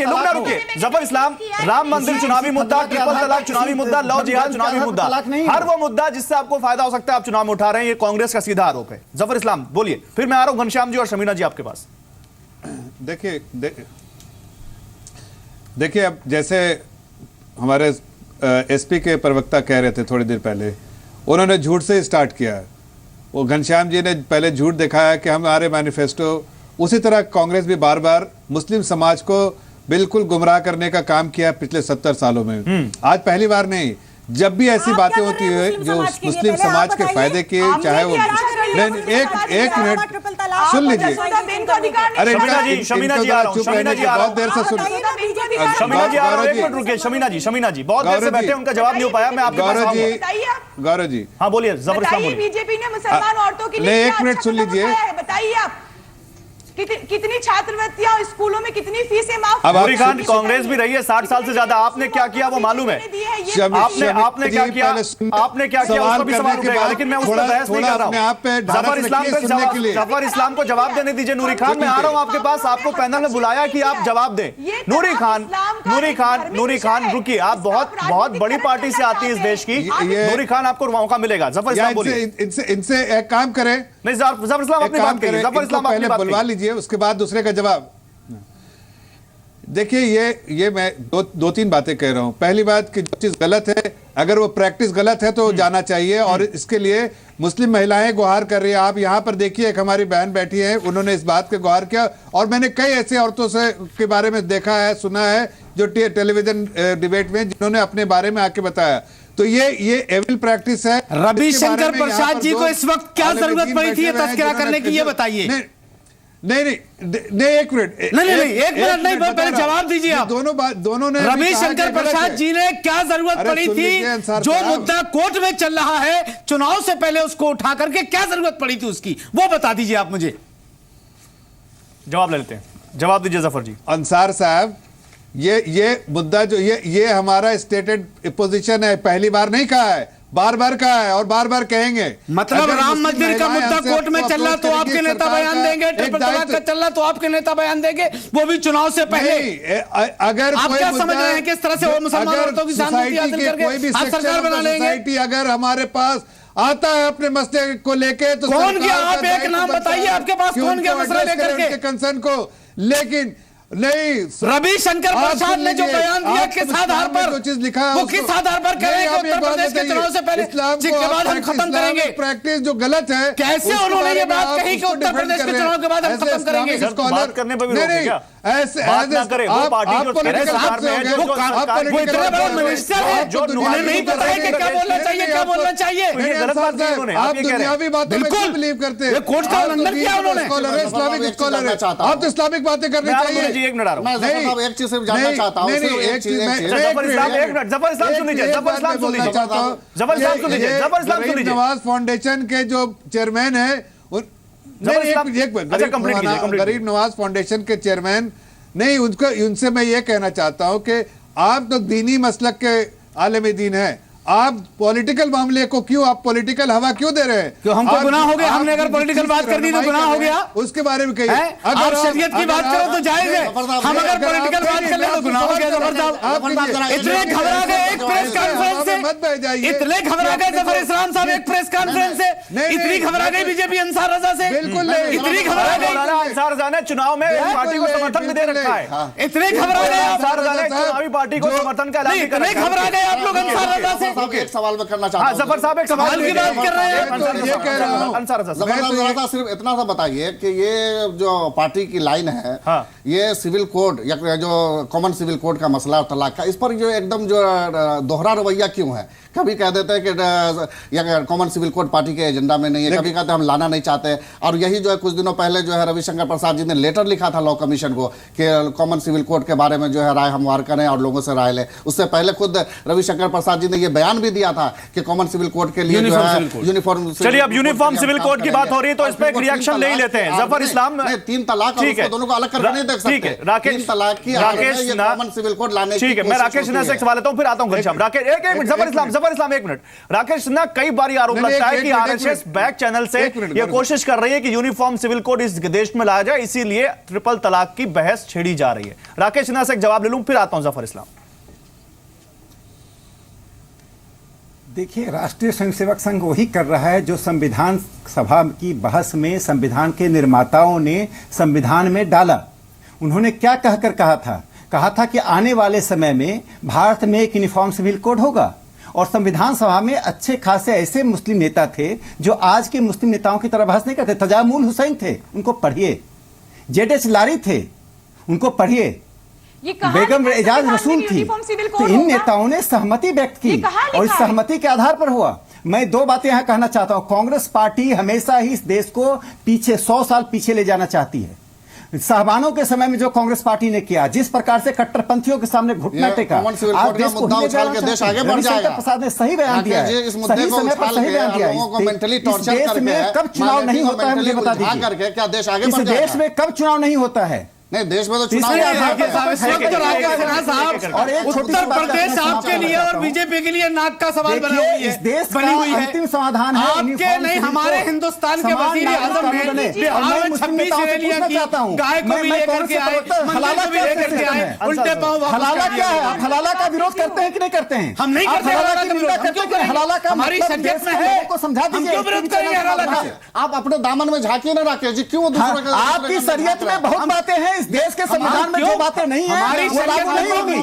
लुबना रुकिए। जफर इस्लाम, राम मंदिर चुनावी मुद्दा, ट्रिपल तलाक चुनावी मुद्दा, लव जिहाद चुनावी मुद्दा, हर वो मुद्दा जिससे आपको फायदा हो सकता है आप चुनाव में उठा रहे हैं, ये कांग्रेस का सीधा आरोप है। जफर इस्लाम बोलिए, फिर मैं आ रहा हूं घनश्याम जी और शमीना जी आपके पास। देखिए, अब जैसे हमारे एसपी के प्रवक्ता कह रहे थे थोड़ी देर पहले, उन्होंने झूठ से स्टार्ट किया। वो घनश्याम जी ने पहले झूठ दिखाया कि हमारे मैनिफेस्टो, उसी तरह कांग्रेस भी बार बार मुस्लिम समाज को बिल्कुल गुमराह करने का काम किया पिछले 70 सालों में। आज पहली बार नहीं, जब भी ऐसी बातें होती है जो मुस्लिम समाज के फायदे की, चाहे वो एक मिनट सुन लीजिए। अरे शमीना जी आ रहा हूं, शमीना जी बहुत देर से सुन, शमीना जी आ रहा हूं, एक मिनट रुकिए। शमीना जी बहुत देर से बैठे, उनका जवाब नहीं हो पाया, मैं आपके पास आऊंगा। गौरव जी, हाँ बोलिए। जफर इस्लाम बोलिए। बीजेपी ने मुसलमान औरतों के लिए 1 मिनट सुन लीजिए। बताइए आप, कितनी छात्रवृत्तियां, स्कूलों में कितनी फीसें माफ? नूरी खान, कांग्रेस भी रही है 60 साल से ज्यादा, आपने क्या किया वो मालूम है? आपने क्या किया उसको भी सवाल उठेगा, लेकिन मैं उस पर बहस नहीं कर रहा हूं। जफर इस्लाम को जवाब देने दीजिए। नूरी खान, मैं आ रहा हूं आपके पास, आपको पैनल ने बुलाया कि आप जवाब दें। नूरी खान रुकिए, आप बहुत बड़ी पार्टी से आती है इस देश की। नूरी खान, आपको मौका मिलेगा। जफर इस्लाम बोलिए। इनसे एक काम करें, नहीं जफर इस्लाम अपनी बात करिए। जफर इस्लाम पहले बुलवा लीजिए, उसके बाद दूसरे का जवाब। देखिए, ये मैं दो तीन बातें कह रहा हूं। पहली बात कि जो चीज गलत है अगर वो प्रैक्टिस गलत है तो जाना चाहिए। और इसके लिए मुस्लिम महिलाएं गुहार कर रही है। आप यहाँ पर देखिए, एक हमारी बहन बैठी है, उन्होंने इस बात के गुहार किया। और मैंने कई ऐसे औरतों से के बारे में देखा है, सुना है, जो टेलीविजन डिबेट में जिन्होंने अपने बारे में आके बताया। तो ये एविल प्रैक्टिस है। रविशंकर प्रसाद जी को इस वक्त क्या जरूरत पड़ी थी तस्करा करने की, ये बताइए। नहीं, एक मिनट नहीं, पहले जवाब दीजिए आप। दोनों ने रविशंकर प्रसाद जी ने क्या जरूरत पड़ी थी, जो मुद्दा कोर्ट में चल रहा है, चुनाव से पहले उसको उठा करके क्या जरूरत पड़ी थी उसकी, वो बता दीजिए आप मुझे। जवाब ले लेते हैं, जवाब दीजिए जफर जी। अंसार साहब, ये मुद्दा जो ये हमारा स्टेटेड पोजीशन है, पहली बार नहीं कहा है, बार बार कहा है और बार बार कहेंगे। मतलब राम मंदिर का मुद्दा कोर्ट में चल रहा तो आपके नेता बयान देंगे, ट्रिपल तलाक का चल रहा तो आपके नेता बयान देंगे, वो भी चुनाव से पहले। अगर आप क्या समझ रहे हैं किस तरह से वो मुसलमान औरतों की सहानुभूति हासिल करके आप सरकार बना लेंगे? अगर हमारे पास आता है अपने मसले को लेके तो कौन गया? आप एक नाम बताइए आपके पास कौन गया मसला लेकर के कंसर्न को। लेकिन नहीं, रविशंकर प्रसाद ने जो बयान दिया किस आधार पर, जो चीज लिखा है वो किस आधार पर करेंगे? उत्तर प्रदेश के चुनाव से पहले के बाद हम खत्म करेंगे। प्रैक्टिस जो गलत है, कैसे उन्होंने ये बात कही कि उत्तर प्रदेश के चुनाव के बाद हम खत्म करेंगे? बात करने पर भी रोके क्या? ऐसे बात ना करें, वो पार्टी जो सरकार में है, वो इतना बड़ा मिनिस्टर है जो उन्हें नहीं पता है कि क्या बोलना चाहिए, क्या बोलना चाहिए। ये गलत बात नहीं उन्होंने, आप दुनियावी बातों में क्यों बिलीव करते हैं? कोर्ट का उल्लंघन किया उन्होंने। इस्लामिक स्कॉलर है, आप तो इस्लामिक बातें करनी चाहिए। एक मिनट आ रहा हूं, एक चीज सिर्फ जानना चाहता हूं। एक मिनट, जफर इस्लाम सुन लीजिए, जफर इस्लाम सुन लीजिए, जफर इस्लाम सुन लीजिए, जफर इस्लाम सुन लीजिए। नवाज फाउंडेशन के जो चेयरमैन है, गरीब नवाज फाउंडेशन के चेयरमैन नहीं, उनसे मैं ये कहना चाहता हूं कि आप तो दीनी मसलक के आलिम दीन है, आप पॉलिटिकल मामले को क्यों, आप पॉलिटिकल हवा क्यों दे रहे हैं? क्यों हमको गुनाह हो गया? हमने अगर पॉलिटिकल बात कर दी तो गुनाह हो गया? उसके बारे में कहिए। अगर शरीयत की बात करो तो जायज है, हम अगर पॉलिटिकल बात कर ले तो गुनाह हो गया। इतने घबरा गए एक प्रेस कॉन्फ्रेंस से, इतने घबरा गए जफर इस्लाम साहब एक प्रेस कॉन्फ्रेंस से, इतनी घबरा गई बीजेपी अंसार रजा से, बिल्कुल इतनी घबरा गई। अंसार रजा ने चुनाव में पार्टी को समर्थन भी दे रखा है, इतने घबरा गए अंसार रजा ने चुनावी पार्टी को समर्थन का ऐलान इतने घबरा गए आप लोग अंसार रजा से। एक सवाल में करना चाहता हूं। जफर साहब एक सवाल की बात कर रहे हैं, ये कह रहा हूं। जबरदस्त सिर्फ इतना सा बताइए कि ये जो पार्टी की लाइन है, ये सिविल कोड या जो कॉमन सिविल कोड का मसला तलाक का, इस पर जो एकदम जो दोहरा रवैया क्यों है? कभी कह देते हैं कि कॉमन सिविल कोड पार्टी के एजेंडा में नहीं है, कभी कहते हैं हम लाना नहीं चाहते। और यही जो है कुछ दिनों पहले जो है रविशंकर प्रसाद जी ने लेटर लिखा था लॉ कमीशन को कि कॉमन सिविल कोड के बारे में जो है राय हमवार करें और लोगों से राय लें। उससे पहले खुद रविशंकर प्रसाद जी ने यह बयान भी दिया था कि कॉमन सिविल कोड के लिए जो है यूनिफॉर्म। चलिए, अब यूनिफॉर्म सिविल कोड की बात हो रही है तो इस पर एक रिएक्शन ले ही लेते हैं। जफर इस्लाम, तीन तलाक दोनों को अलग करके नहीं देख सकते। राकेश तलाक की कॉमन सिविल कोड लाने, ठीक है, मैं राकेश सिन्हा से एक सवाल लेता हूं, फिर आता हूं घनश्याम। राकेश एक मिनट, जफर इस्लाम एक मिनट। राकेश सिन्हा, कई बार आरोप लगता है कि आरएसएस बैक चैनल से यह कोशिश कर रही है कि यूनिफॉर्म सिविल कोड इस देश में लाया जाए, इसीलिए ट्रिपल तलाक की बहस छेड़ी जा रही है। राकेश सिन्हा से एक जवाब ले लूं, फिर आता हूं जफर इस्लाम। देखिए, राष्ट्रीय स्वयंसेवक संघ वही कर रहा है जो संविधान सभा की बहस में संविधान के निर्माताओं ने संविधान में डाला। उन्होंने क्या कहकर कहा था कि आने वाले समय में भारत में एक यूनिफॉर्म सिविल कोड होगा। और संविधान सभा में अच्छे खासे ऐसे मुस्लिम नेता थे जो आज के मुस्लिम नेताओं की तरह बहस नहीं करते। तजामुल हुसैन थे, उनको पढ़िए। जेडेस लारी थे, उनको पढ़िए। बेगम एजाज रसूल थी। तो इन नेताओं ने सहमति व्यक्त की और इस सहमति के आधार पर हुआ। मैं दो बातें यहां कहना चाहता हूं। कांग्रेस पार्टी हमेशा ही इस देश को पीछे 100 साल पीछे ले जाना चाहती है। साहबानों के समय में जो कांग्रेस पार्टी ने किया, जिस प्रकार से कट्टरपंथियों के सामने घुटना टेका, आज देश को देश आगे बढ़ जाएगा। प्रसाद ने सही बयान दिया है, सही समय पर सही बयान दिया है। इस देश में कब चुनाव नहीं होता है मुझे बता दीजिए। क्या देश आगे? इस देश में कब चुनाव नहीं होता है? नहीं, देश में तो उत्तर प्रदेश आपके लिए और बीजेपी के लिए नाक का सवाल बना हुई है। इस देश का अंतिम समाधान है आपके नहीं, हमारे हिंदुस्तान के वजीर आजम ने बिहार में 26 रैलियां की, गाय को भी लेकर के आए, हलाला भी लेकर के आए, उल्टे पांव। हलाला क्या है? आप हलाला का विरोध करते हैं कि नहीं करते हैं? हम नहीं करते हलाला का विरोध। हलाला का हमारी संकेत में है, को समझा दीजिए। क्यों विरोध करेंगे हलाला का? आप अपने दामन में झांकिए ना राकेश जी, क्यों? आपकी शरीयत में बहुत बातें हैं, इस देश के संविधान में जो बातें नहीं है वो लागू नहीं होगी।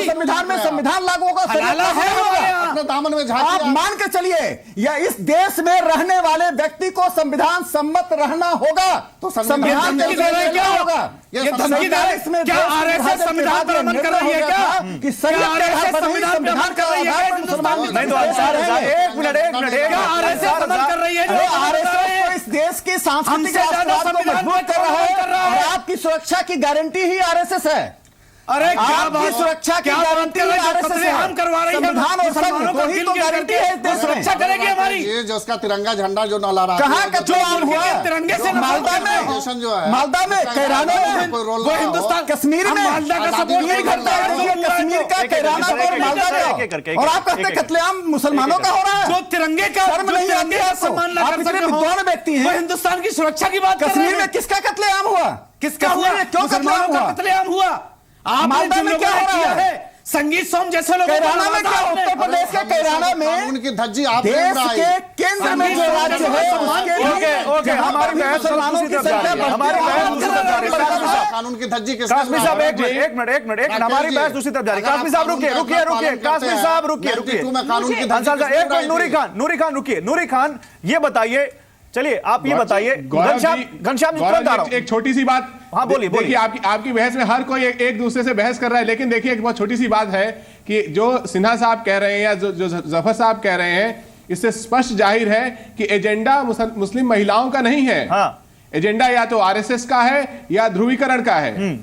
संविधान में संविधान लागू होगा, अपने दामन में झांकी। आप मान के चलिए, या इस देश में रहने वाले व्यक्ति को संविधान सम्मत रहना होगा, तो संविधान क्या होगा? ये धमकीदार क्या आरएसएस संविधान पर अमल कर रही है क्या? कि संविधान कर रही है? एक मिनट, क्या आरएसएस अमल कर रही है? आरएसएस इस देश की सांस्कृतिक राष्ट्रवाद को मजबूत कर रहा है, और आपकी सुरक्षा की गारंटी ही आरएसएस है। अरे आपकी सुरक्षा की गारंटी हम करवा रही है, संविधान और संघ को ही तो गारंटी है, सुरक्षा करेगी हमारी। ये जो उसका तिरंगा झंडा जो न लहरा, कहाँ का चुनाव हुआ? तिरंगे से मालदा में, कैराना में, वो हिंदुस्तान, कश्मीर में मालदा का सपोर्ट नहीं करता है। कश्मीर का, कैराना और मालदा का, और आप कहते कत्लेआम मुसलमानों का हो रहा है। जो तिरंगे का सम्मान न कर सकते विद्वान व्यक्ति हैं, हिंदुस्तान की सुरक्षा की बात। कश्मीर में किसका कत्लेआम हुआ? किसका हुआ? क्यों कत्लेआम हुआ? मालदा में क्या हो रहा है? संगीत सोम जैसे लोग, कैराना में क्या? उत्तर प्रदेश के कैराना में उनकी धज्जी आप देश के केंद्र में जो राज्य है, ओके, हमारी बहस मुसलमानों की संख्या, कानून की धज्जी के कासमी साहब एक मिनट, हमारी बहस दूसरी तरफ जा रही है। कासमी साहब रुकिए, कासमी साहब रुकिए। नूरी खान रुकिए। नूरी खान ये बताइए, चलिए आप ये बताइए, घनश्याम जी एक छोटी सी बात। हाँ बोलिए। देखिए आपकी बहस में हर कोई एक दूसरे से बहस कर रहा है, लेकिन देखिए एक बहुत छोटी सी बात है कि जो सिन्हा साहब कह रहे हैं या जो जफर साहब कह रहे हैं, इससे स्पष्ट जाहिर है कि एजेंडा मुस्लिम महिलाओं का नहीं है। एजेंडा या तो आरएसएस का है या ध्रुवीकरण का है।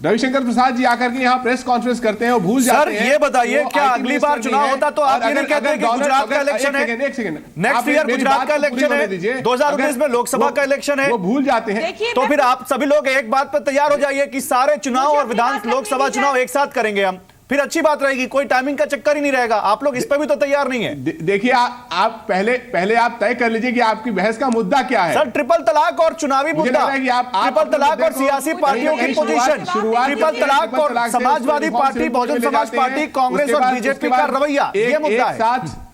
रविशंकर प्रसाद जी आकर के यहाँ प्रेस कॉन्फ्रेंस करते हैं, वो भूल जाते हैं। ये बताइए, क्या अगली बार चुनाव होता तो आप ये नहीं कहते कि गुजरात का इलेक्शन है, नेक्स्ट ईयर गुजरात का इलेक्शन है, 2019 में लोकसभा का इलेक्शन है, वो भूल जाते हैं। तो फिर आप सभी लोग एक बात पर तैयार हो जाइए कि सारे चुनाव और विधान लोकसभा चुनाव एक साथ करेंगे हम, फिर अच्छी बात रहेगी, कोई टाइमिंग का चक्कर ही नहीं रहेगा। आप लोग इस पर भी तो तैयार नहीं है। देखिए आप पहले आप तय कर लीजिए कि आपकी बहस का मुद्दा क्या है। सर, ट्रिपल तलाक और चुनावी मुद्दा, ट्रिपल तलाक और सियासी पार्टियों की पोजीशन, ट्रिपल तलाक और समाजवादी पार्टी, बहुजन समाज पार्टी, कांग्रेस और बीजेपी का रवैया, ये मुद्दा है।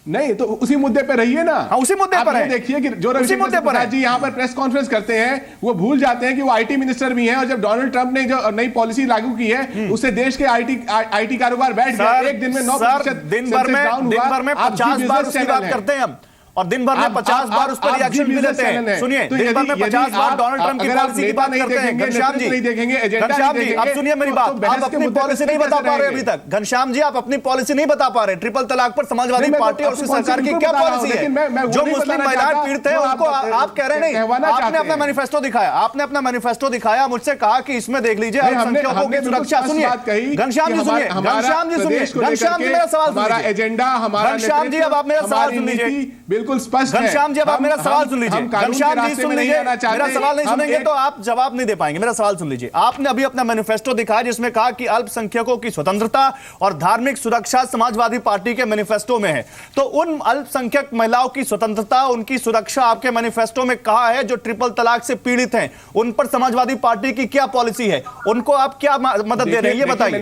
नहीं तो उसी मुद्दे पर रहिए ना। उसी मुद्दे पर है। देखिए कि जो रविशंकर प्रसाद जी यहाँ पर प्रेस कॉन्फ्रेंस करते हैं, वो भूल जाते हैं कि वो आईटी मिनिस्टर भी हैं, और जब डोनाल्ड ट्रंप ने जो नई पॉलिसी लागू की है, उससे देश के आईटी कारोबार बैठ गया। एक दिन में 9% दिन भर में 50 बार उसकी बात करते हैं हम, और दिन भर में 50 बार उस पर रिएक्शन भी देते हैं। सुनिए, दिन भर में 50 बार डोनाल्ड ट्रंप की पॉलिसी की बात करते हैं। घनश्याम जी, आप सुनिए मेरी बात, आप अपनी पॉलिसी नहीं बता पा रहे अभी तक। घनश्याम जी, आप अपनी पॉलिसी नहीं बता पा रहे। ट्रिपल तलाक पर समाजवादी पार्टी और उसकी सरकार की क्या पॉलिसी है? जो मुस्लिम महिलाएं पीड़ित हैं उनको आप कह रहे नहीं। आपने अपना मैनिफेस्टो दिखाया, मुझसे कहा कि इसमें देख लीजिए अल्पसंख्यकों की सुरक्षा। सुनिए घनश्याम जी, सुनिए घनश्याम जी, मेरा सवाल सुनिए। एजेंडा हमारा, घनश्याम जी अब आप मेरा सवाल सुन लीजिए, बिल्कुल स्पष्ट है। घनश्याम जी, अब आप मेरा सवाल सुन लीजिए। घनश्याम जी सुन लीजिए, मेरा सवाल नहीं सुनेंगे तो आप जवाब नहीं दे पाएंगे। मेरा सवाल सुन लीजिए। आपने अभी अपना मैनिफेस्टो दिखाया जिसमें कहा कि अल्पसंख्यकों की स्वतंत्रता और धार्मिक सुरक्षा समाजवादी पार्टी के मैनिफेस्टो में है। तो उन अल्पसंख्यक महिलाओं की स्वतंत्रता, उनकी सुरक्षा आपके मैनिफेस्टो में कहा है जो ट्रिपल तलाक से पीड़ित हैं, उन पर समाजवादी पार्टी की क्या पॉलिसी है? उनको आप क्या मदद दे रहे हैं, ये बताइए।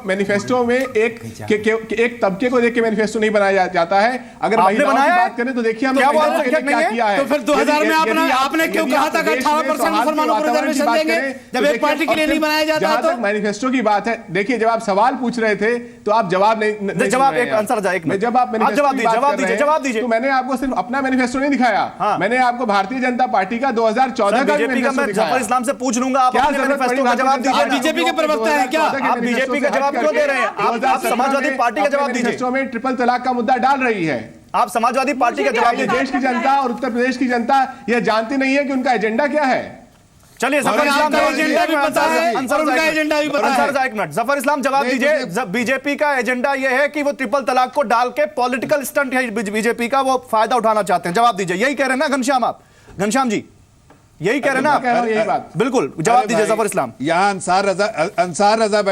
मैनिफेस्टो में एक तबके को देख के मैनिफेस्टो नहीं बनाया जाता है। अगर महिलाओं की बात करें तो देखिए क्या वो अल्पसंख्यक नहीं है? तो फिर 2000 में आपने क्यों कहा था कि 18% मुसलमानों को रिजर्वेशन देंगे जब एक पार्टी के लिए नहीं बनाया जाता? तो मैनिफेस्टो की बात है, देखिए जब आप सवाल पूछ रहे थे तो आप जवाब नहीं, जवाब एक आंसर जाए, जब आप जवाब दीजिए। तो मैंने आपको सिर्फ अपना मैनिफेस्टो नहीं दिखाया, मैंने आपको भारतीय जनता पार्टी का 2014 का मैनिफेस्टो दिखाया। जफर इस्लाम से पूछ लूंगा, आप अपने मैनिफेस्टो का जवाब दीजिए। बीजेपी के प्रवक्ता हैं क्या? आप बीजेपी का जवाब क्यों दे रहे हैं? आप समाजवादी पार्टी का जवाब दीजिए। मैनिफेस्टो में ट्रिपल तलाक का मुद्दा डाल रही है, आप समाजवादी पार्टी का जवाब दीजिए। देश की जनता और उत्तर प्रदेश की जनता यह जानती नहीं है कि उनका एजेंडा क्या है। चलिए जफर इस्लाम का एजेंडा भी पता है, उनका एजेंडा भी पता है। एक मिनट, जफर इस्लाम जवाब दीजिए। बीजेपी का एजेंडा यह है कि वो ट्रिपल तलाक को डाल के पॉलिटिकल स्टंट है बीजेपी का, वो फायदा उठाना चाहते हैं। जवाब दीजिए, यही कह रहे हैं ना घनश्याम आप? घनश्याम जी यही कह रहे हैं ना आप? यही बात, बिल्कुल जवाब दीजिए जफर इस्लाम। यहाँ अंसार रजा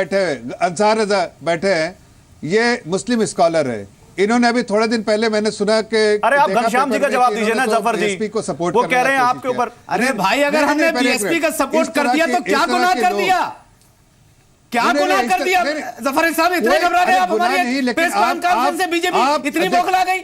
बैठे हैं, ये मुस्लिम स्कॉलर है। इन्होंने अभी थोड़े दिन पहले मैंने सुना कि अरे आप घनश्याम जी का जवाब दीजिए ना जफर जी, बीएसपी को सपोर्ट वो कह रहे हैं आपके ऊपर। अरे भाई अगर हमने बीएसपी का सपोर्ट कर दिया तो क्या गुनाह कर दिया? क्या गुनाह कर दिया? जफर साहब इतने घबरा गए आप? हमारी प्रेस कॉन्फ्रेंस से बीजेपी इतनी बौखला गई,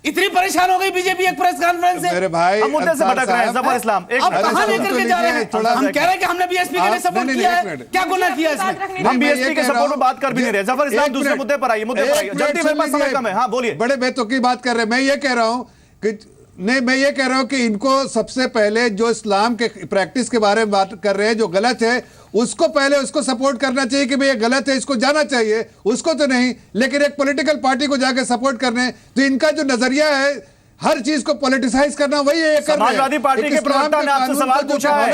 इतनी परेशान हो गई बीजेपी एक प्रेस कॉन्फ्रेंस से। मेरे भाई हम मुद्दे से भटक रहे हैं। जफर इस्लाम आप कहां लेकर के जा रहे हैं? हम कह रहे हैं कि हमने बीएसपी के लिए सपोर्ट किया है, क्या गुनाह किया इसमें? हम बीएसपी के सपोर्ट में बात कर भी नहीं रहे। जफर इस्लाम दूसरे मुद्दे पर आइए, जल्दी, मेरे पास समय कम है। हाँ बोलिए। बड़े बेतुकी बात कर रहे हैं। मैं ये कह रहा हूं कि नहीं, मैं ये कह रहा हूं कि इनको सबसे पहले जो इस्लाम के प्रैक्टिस के बारे में बात कर रहे हैं जो गलत है, उसको पहले उसको सपोर्ट करना चाहिए कि भाई ये गलत है, इसको जाना चाहिए, उसको तो नहीं। लेकिन एक पॉलिटिकल पार्टी को जाकर सपोर्ट करने, तो इनका जो नजरिया है हर चीज को पॉलिटिसाइज करना, वही ये कर रहे हैं। समाजवादी पार्टी के प्रवक्ता ने आपसे सवाल पूछा है,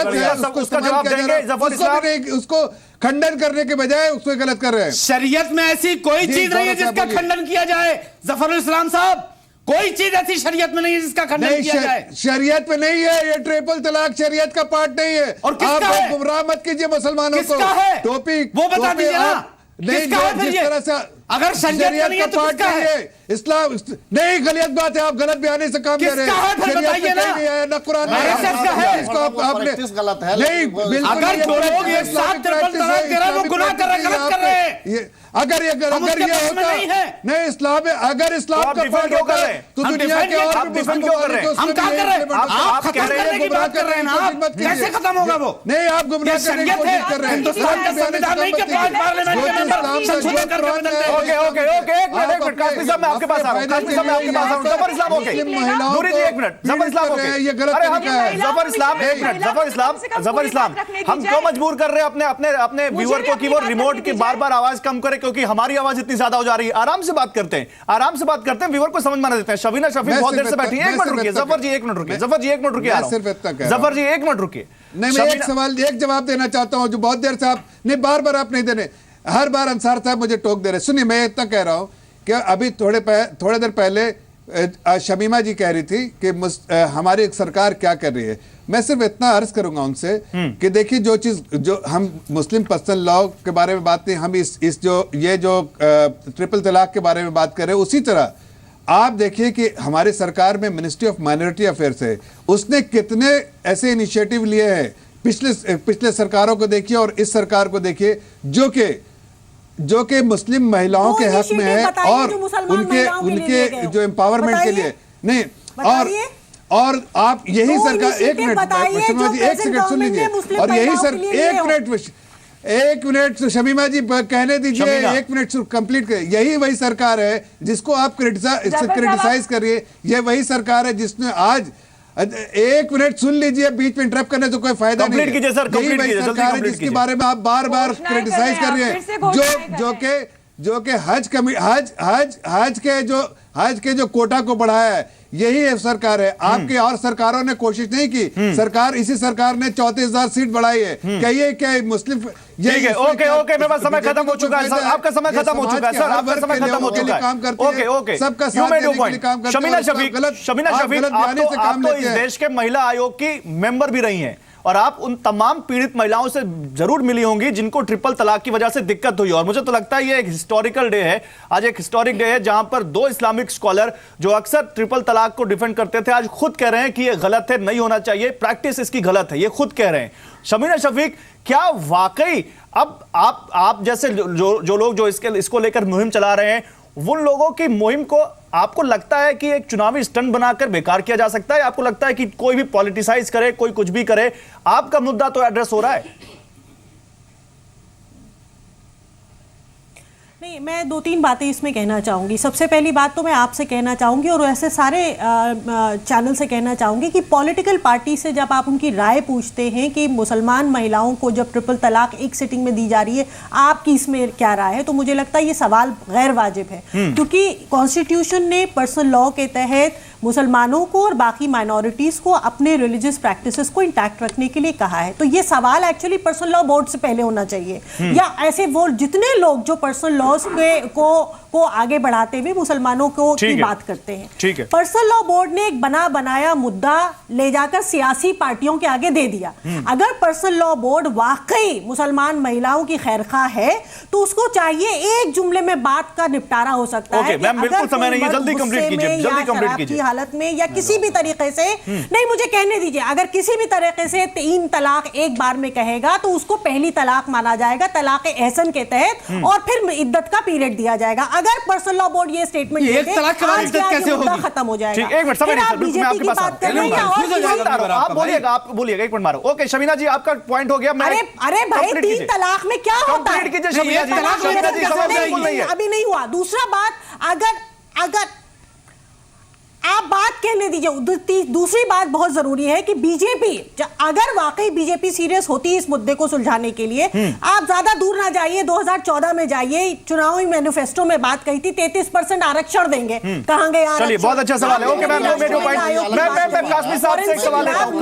उसका जवाब देंगे जफर इस्लाम? उसको खंडन करने के बजाय उसको गलत कर रहे हैं। शरीयत में ऐसी कोई चीज नहीं है जिसका खंडन किया जाए जफर इस्लाम साहब। कोई चीज ऐसी शरीयत में नहीं है जिसका खंडन किया जाए। शरीयत में नहीं है, ये ट्रिपल तलाक शरीयत का पार्ट नहीं है। और किसका है? गुमराह मत कीजिए मुसलमानों को। किसका है? टोपी वो बता दीजिए ना। नहीं, जिस तरह से अगर शरीयत नहीं है तो किसका है? इस्लाम नहीं, गलत बात है, आप गलत बयानी से काम कर रहे हैं। बताइए ना, कुरान गलत है। नहीं, अगर जो लोग एक साथ ट्रिपल तलाक कह रहे हैं वो गुनाह कर रहे हैं, गलत कर रहे हैं। अगर ये होता नहीं, इस्लाम में अगर इस्लाम का डिफेंड क्यों कर रहे हैं? तो दुनिया के और डिफेंड क्यों कर रहे हैं? हम क्या कर रहे हैं? आप खत्म करने की बात कर रहे हैं ना, कैसे खत्म होगा वो? नहीं, आप गुमराह करने की कोशिश कर रहे हैं। हिंदुस्तान का संविधान नहीं कि पार्लियामेंट के अंदर संशोधन करके बदल दें। ओके ओके ओके, एक मिनट कासमी साहब, मैं आपके पास आ रहा हूं। कासमी साहब, मैं आपके पास आ रहा हूं। जफर इस्लाम ओके, दूरी जी, एक मिनट। जफर इस्लाम ओके, अरे हम जफर इस्लाम, एक मिनट। जफर इस्लाम हम क्यों मजबूर कर रहे हैं अपने व्यूअर को कि वो रिमोट की बार-बार आवाज कम करे, क्योंकि हमारी आवाज इतनी ज्यादा हो जा रही है। आराम से बात करते हैं, आराम से बात करते हैं, व्यूअर को समझ में आने देते हैं। शबीना शफीक बहुत देर से बैठी है। एक मिनट रुकिए जफर जी, एक मिनट रुकिए। जफर जी एक मिनट रुकिए, जफर जी एक मिनट रुकिए। नहीं, मैं एक सवाल एक जवाब देना चाहता हूं जो बहुत देर से आप नहीं, बार-बार आप नहीं देने, हर बार अंसार साहब मुझे टोक दे रहे। सुनिए, मैं इतना कह रहा हूं कि अभी थोड़े देर पहले शमीमा जी कह रही थी कि हमारी सरकार क्या कर रही है। मैं सिर्फ इतना अर्ज करूंगा उनसे कि देखिए, जो चीज जो हम मुस्लिम पर्सनल लॉ के बारे में बात नहीं, हम इस जो ट्रिपल तलाक के बारे में बात कर रहे हैं, उसी तरह आप देखिए कि हमारी सरकार में मिनिस्ट्री ऑफ माइनॉरिटी अफेयर्स है, उसने कितने ऐसे इनिशिएटिव लिए हैं। पिछले सरकारों को देखिए और इस सरकार को देखिए, जो कि मुस्लिम महिलाओं के हक में है और उनके जो एम्पावरमेंट के लिए नहीं। और आप यही सरकार, एक मिनट सुन लीजिए, और यही सर एक मिनट शमीमा जी कहने दीजिए, एक मिनट कंप्लीट करिए। यही वही सरकार है जिसको आप क्रिटिसाइज करिए, ये वही सरकार है जिसने आज, एक मिनट सुन लीजिए, बीच में इंटरप्ट करने तो कोई फायदा नहीं है। यही वही सरकार है जिसके बारे में आप बार बार क्रिटिसाइज कर रहे हैं, जो कि हज के जो कोटा को बढ़ाया है, यही सरकार है। आपकी और सरकारों ने कोशिश नहीं की। इसी सरकार ने 34,000 सीट बढ़ाई है। कहिए क्या मुस्लिम? ठीक है, ओके, मेरा समय खत्म हो चुका है सर, आपका समय खत्म हो चुका है सर, आपका समय खत्म हो चुका है। ओके, सबका साथ देने के लिए काम करते हैं। शमीना शफीक, आप तो इस देश के महिला आयोग की मेंबर भी रही हैं और आप उन तमाम पीड़ित महिलाओं से जरूर मिली होंगी जिनको ट्रिपल तलाक की वजह से दिक्कत हुई। और मुझे तो लगता है ये एक हिस्टोरिकल डे है, आज एक हिस्टोरिक डे है जहां पर दो इस्लामिक स्कॉलर जो अक्सर ट्रिपल तलाक को डिफेंड करते थे, आज खुद कह रहे हैं कि ये गलत है, नहीं होना चाहिए, प्रैक्टिस इसकी गलत है, ये खुद कह रहे हैं। शमीना शफीक, क्या वाकई अब आप जैसे जो लोग जो इसको लेकर मुहिम चला रहे हैं, उन लोगों की मुहिम को आपको लगता है कि एक चुनावी स्टंट बनाकर बेकार किया जा सकता है? आपको लगता है कि कोई भी पॉलिटिसाइज करे, कोई कुछ भी करे, आपका मुद्दा तो एड्रेस हो रहा है? नहीं, मैं 2-3 बातें इसमें कहना चाहूँगी। सबसे पहली बात तो मैं आपसे कहना चाहूँगी और ऐसे सारे चैनल से कहना चाहूँगी कि पॉलिटिकल पार्टी से जब आप उनकी राय पूछते हैं कि मुसलमान महिलाओं को जब ट्रिपल तलाक एक सिटिंग में दी जा रही है, आपकी इसमें क्या राय है, तो मुझे लगता है ये सवाल गैर वाजिब है। क्योंकि कॉन्स्टिट्यूशन ने पर्सनल लॉ के तहत मुसलमानों को और बाकी माइनॉरिटीज़ को अपने रिलीजियस प्रैक्टिसेस को इंटैक्ट रखने के लिए कहा है। तो ये सवाल एक्चुअली पर्सनल लॉ बोर्ड से पहले होना चाहिए, या ऐसे वो जितने लोग जो पर्सनल लॉ को आगे बढ़ाते हुए मुसलमानों को की बात करते हैं। पर्सनल लॉ बोर्ड ने एक बनाया मुद्दा ले जाकर सियासी पार्टियों के आगे दे दिया। अगर पर्सनल लॉ बोर्ड वाकई मुसलमान महिलाओं की खैरखा है तो उसको चाहिए एक जुमले में बात का निपटारा हो सकता है। की हालत में या किसी भी तरीके से, नहीं मुझे कहने दीजिए, अगर किसी भी तरीके से 3 तलाक एक बार में कहेगा तो उसको पहली तलाक माना जाएगा तलाक एहसन के तहत, और फिर इद्दत का पीरियड दिया जाएगा। अगर पर्सनल लॉ बोर्ड ये स्टेटमेंट एक तलाक के बाद इज्जत कैसे होगी? खत्म हो जाएगा। ठीक, एक मिनट समय नहीं, मैं आपके पास बात कर रहे हैं। आप बोलिएगा, एक मिनट मारो। ओके शमीना जी, आपका पॉइंट हो गया। अरे भाई, 3 तलाक में क्या होता है? कीजिए शमीना जी, अभी नहीं हुआ। दूसरा बात, अगर आप बात कहने दीजिए। दूसरी बात बहुत जरूरी है कि बीजेपी, अगर वाकई बीजेपी सीरियस होती है इस मुद्दे को सुलझाने के लिए, आप ज्यादा दूर ना जाइए, 2014 में जाइए। चुनावी मैनिफेस्टो में बात कही थी 33% आरक्षण देंगे, कहां गए? चलिए, बहुत अच्छा सवाल है। ओके मैम, मैं कासमी साहब से एक सवाल लेता हूं।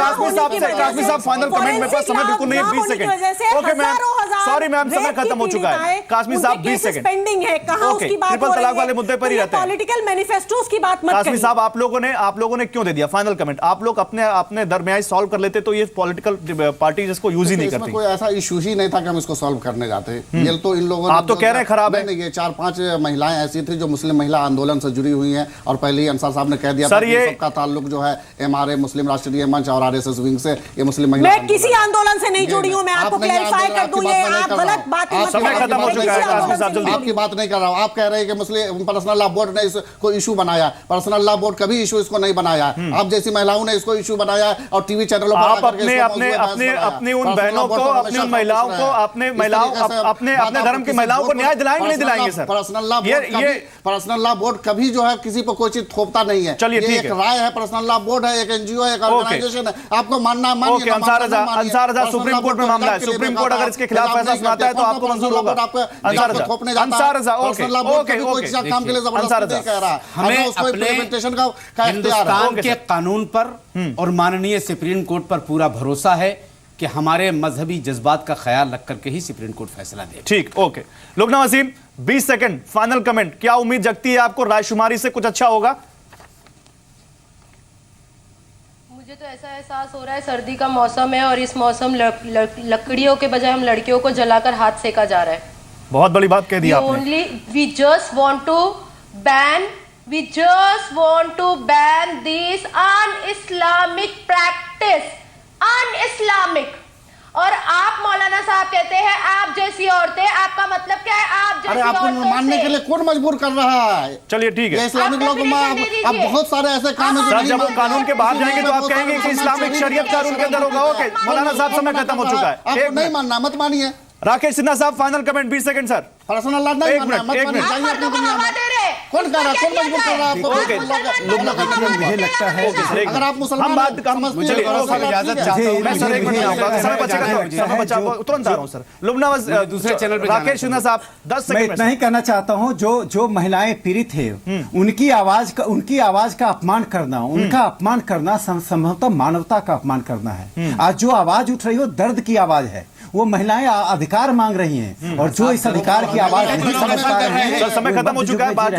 कासमी साहब फाइनल कमेंट में पास, समय बिल्कुल नहीं, 20 second. Okay ma'am, sorry ma'am, समय खत्म हो चुका है। कासमी साहब 20 सेकंड पेंडिंग है, कहां उसकी बात? ट्रिपल तलाक वाले मुद्दे पर ही रहते हैं। पॉलिटिकल मैनिफेस्टोस की बात मत कासमी साहब, आप लोगों ने क्यों दे दिया? Final comment. आप लोग अपने दरमियान सॉल्व कर लेते तो ये पॉलिटिकल पार्टी जिसको यूज ही नहीं करती। कोई ऐसा इशू ही नहीं था कि हम इसको सॉल्व करने जाते। ये तो इन लोगों ने, आप तो कह रहे हैं खराब है। नहीं, ये 4-5 महिलाएं ऐसी थी जो मुस्लिम महिला आंदोलन से जुड़ी हुई हैं, और पहले ही अंसार साहब ने कह दिया था कि सबका ताल्लुक जो है MRA मुस्लिम राष्ट्रीय मंच और RSS विंग से। ये मुस्लिम महिला, मैं किसी आंदोलन से नहीं जुड़ी हूं। मैं आपको क्लैरिफाई कर दूं, ये आप गलत बात मत समय खत्म हो चुका है। कासमी साहब जल्दी। आपकी बात नहीं कर रहा हूं। आप कह रहे हैं कि मुस्लिम पर्सनल लॉ बोर्ड ने इसको इशू बनाया। पर्सनल लॉ बोर्ड कभी इशू इसको नहीं बनाया। आप जैसी महिलाओं ने इसको इशू बनाया और टीवी चैनलों पर आप अपने उन बहनों को, अपनी उन महिलाओं को, अपने धर्म की महिलाओं को न्याय दिलाएंगे नहीं दिलाएंगे सर? पर्सनल लॉ बोर्ड कभी जो है किसी पर कोई चीज थोपता नहीं है। चलिए, ठीक है। राय है, पर्सनल लॉ बोर्ड है, एक NGO है, एक ऑर्गेनाइजेशन है। आपको मानना मानिए। अंसार रजा, सुप्रीम कोर्ट में मामला है। सुप्रीम कोर्ट अगर इसके खिलाफ फैसला सुनाता है तो आपको मंजूर होगा? अंसार रजा, हिंदुस्तान के कानून पर और माननीय सुप्रीम कोर्ट पर पूरा भरोसा है कि हमारे मजहबी जज्बात का ख्याल रख करके ही सुप्रीम कोर्ट फैसला दे। ठीक, okay. Lubna Waseem, 20 second, final comment. क्या उम्मीद जगती है आपको रायशुमारी से कुछ अच्छा होगा? मुझे तो ऐसा एहसास हो रहा है, सर्दी का मौसम है और इस मौसम लकड़ियों के बजाय हम लड़कियों को जलाकर हाथ सेका जा रहा है। बहुत बड़ी बात कह दी आपने। We just want to ban this un-Islamic practice, un-Islamic। और आप मौलाना साहब कहते हैं आप जैसी औरतें, आपका मतलब क्या है? आप जैसी आपको मानने के लिए कौन मजबूर कर रहा है? चलिए, ठीक है। इस्लामिक लोग अब बहुत सारे ऐसे काम है जब कानून के बाहर जाएंगे तो आप कहेंगे कि इस्लामिक शरीयत कानून के अंदर होगा। ओके मौलाना साहब, समय खत्म हो चुका है। आपको नहीं मानना, मत मानिए। राकेश सिन्हा साहब, final comment 20 second sir. Personal law नहीं मानना, मत मानिए। कौन कर रहा है? कौन मजबूर कर रहा है आपको? मुझे लगता है अगर आप मुसलमान तुरंत आ रहा हूं सर। लुबना दूसरे चैनल पर राकेश सिन्हा साहब 10 सेकंड। मैं इतना ही कहना चाहता हूं, जो महिलाएं पीड़ित है उनकी आवाज का अपमान करना, उनका अपमान करना संभवतः मानवता का अपमान करना है। आज जो आवाज उठ रही हो दर्द की आवाज है, वो महिलाएं अधिकार मांग रही हैं और जो इस अधिकार की आवाज नहीं समझ पा रहे हैं। समय खत्म हो चुका है। बात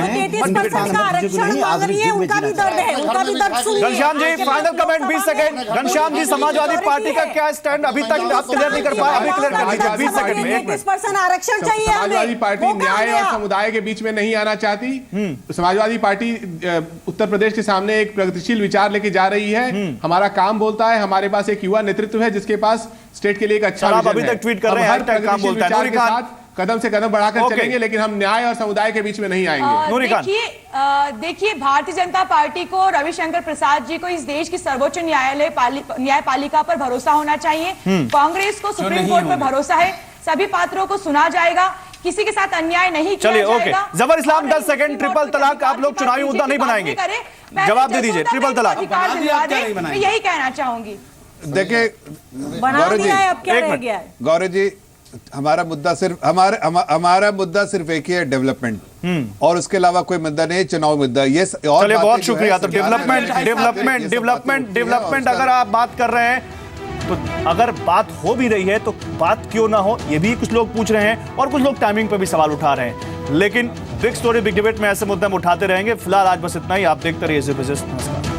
Ghanshyam ji, final comment 20 second. Ghanshyam ji, Samajwadi party का क्या स्टैंड अभी तक आप क्लियर नहीं कर पाए? अभी क्लियर कर दीजिए 20 सेकंड में। 33% आरक्षण चाहिए। समाजवादी पार्टी न्याय और समुदाय के बीच में नहीं आना चाहती। समाजवादी पार्टी उत्तर प्रदेश के सामने एक प्रगतिशील विचार लेके जा रही है। हमारा काम बोलता है, हमारे पास एक युवा नेतृत्व है जिसके पास स्टेट के लिए एक अच्छा आप अभी तक ट्वीट कर रहे हैं, काम बोलता है। कदम से कदम बढ़ाकर चलेंगे, लेकिन हम न्याय और समुदाय के बीच में नहीं आएंगे। देखिए, भारतीय जनता पार्टी को, रविशंकर प्रसाद जी को इस देश की सर्वोच्च न्यायपालिका पर भरोसा होना चाहिए। कांग्रेस को सुप्रीम कोर्ट पर भरोसा है। सभी पात्रों को सुना जाएगा, किसी के साथ अन्याय नहीं किया जाएगा। Okay, Zafar Islam 10 second. Triple तलाक आप लोग चुनावी मुद्दा नहीं बनाएंगे? जवाब दे दीजिए। ट्रिपल तलाक मैं यही कहना चाहूंगी। देखिए गौरव जी, हमारा मुद्दा सिर्फ एक ही है, डेवलपमेंट, और उसके अलावा कोई मुद्दा नहीं, चुनाव मुद्दा। ये चलिए, बहुत शुक्रिया। तो डेवलपमेंट अगर आप बात कर रहे हैं तो अगर बात हो भी रही है तो बात क्यों ना हो, ये भी कुछ लोग पूछ रहे हैं और कुछ लोग टाइमिंग पे भी सवाल उठा रहे हैं। लेकिन बिग स्टोरी बिग डिबेट में ऐसे मुद्दे हम उठाते रहेंगे। फिलहाल आज बस इतना ही। आप देखते रहिए ज़बरदस्त। नमस्कार।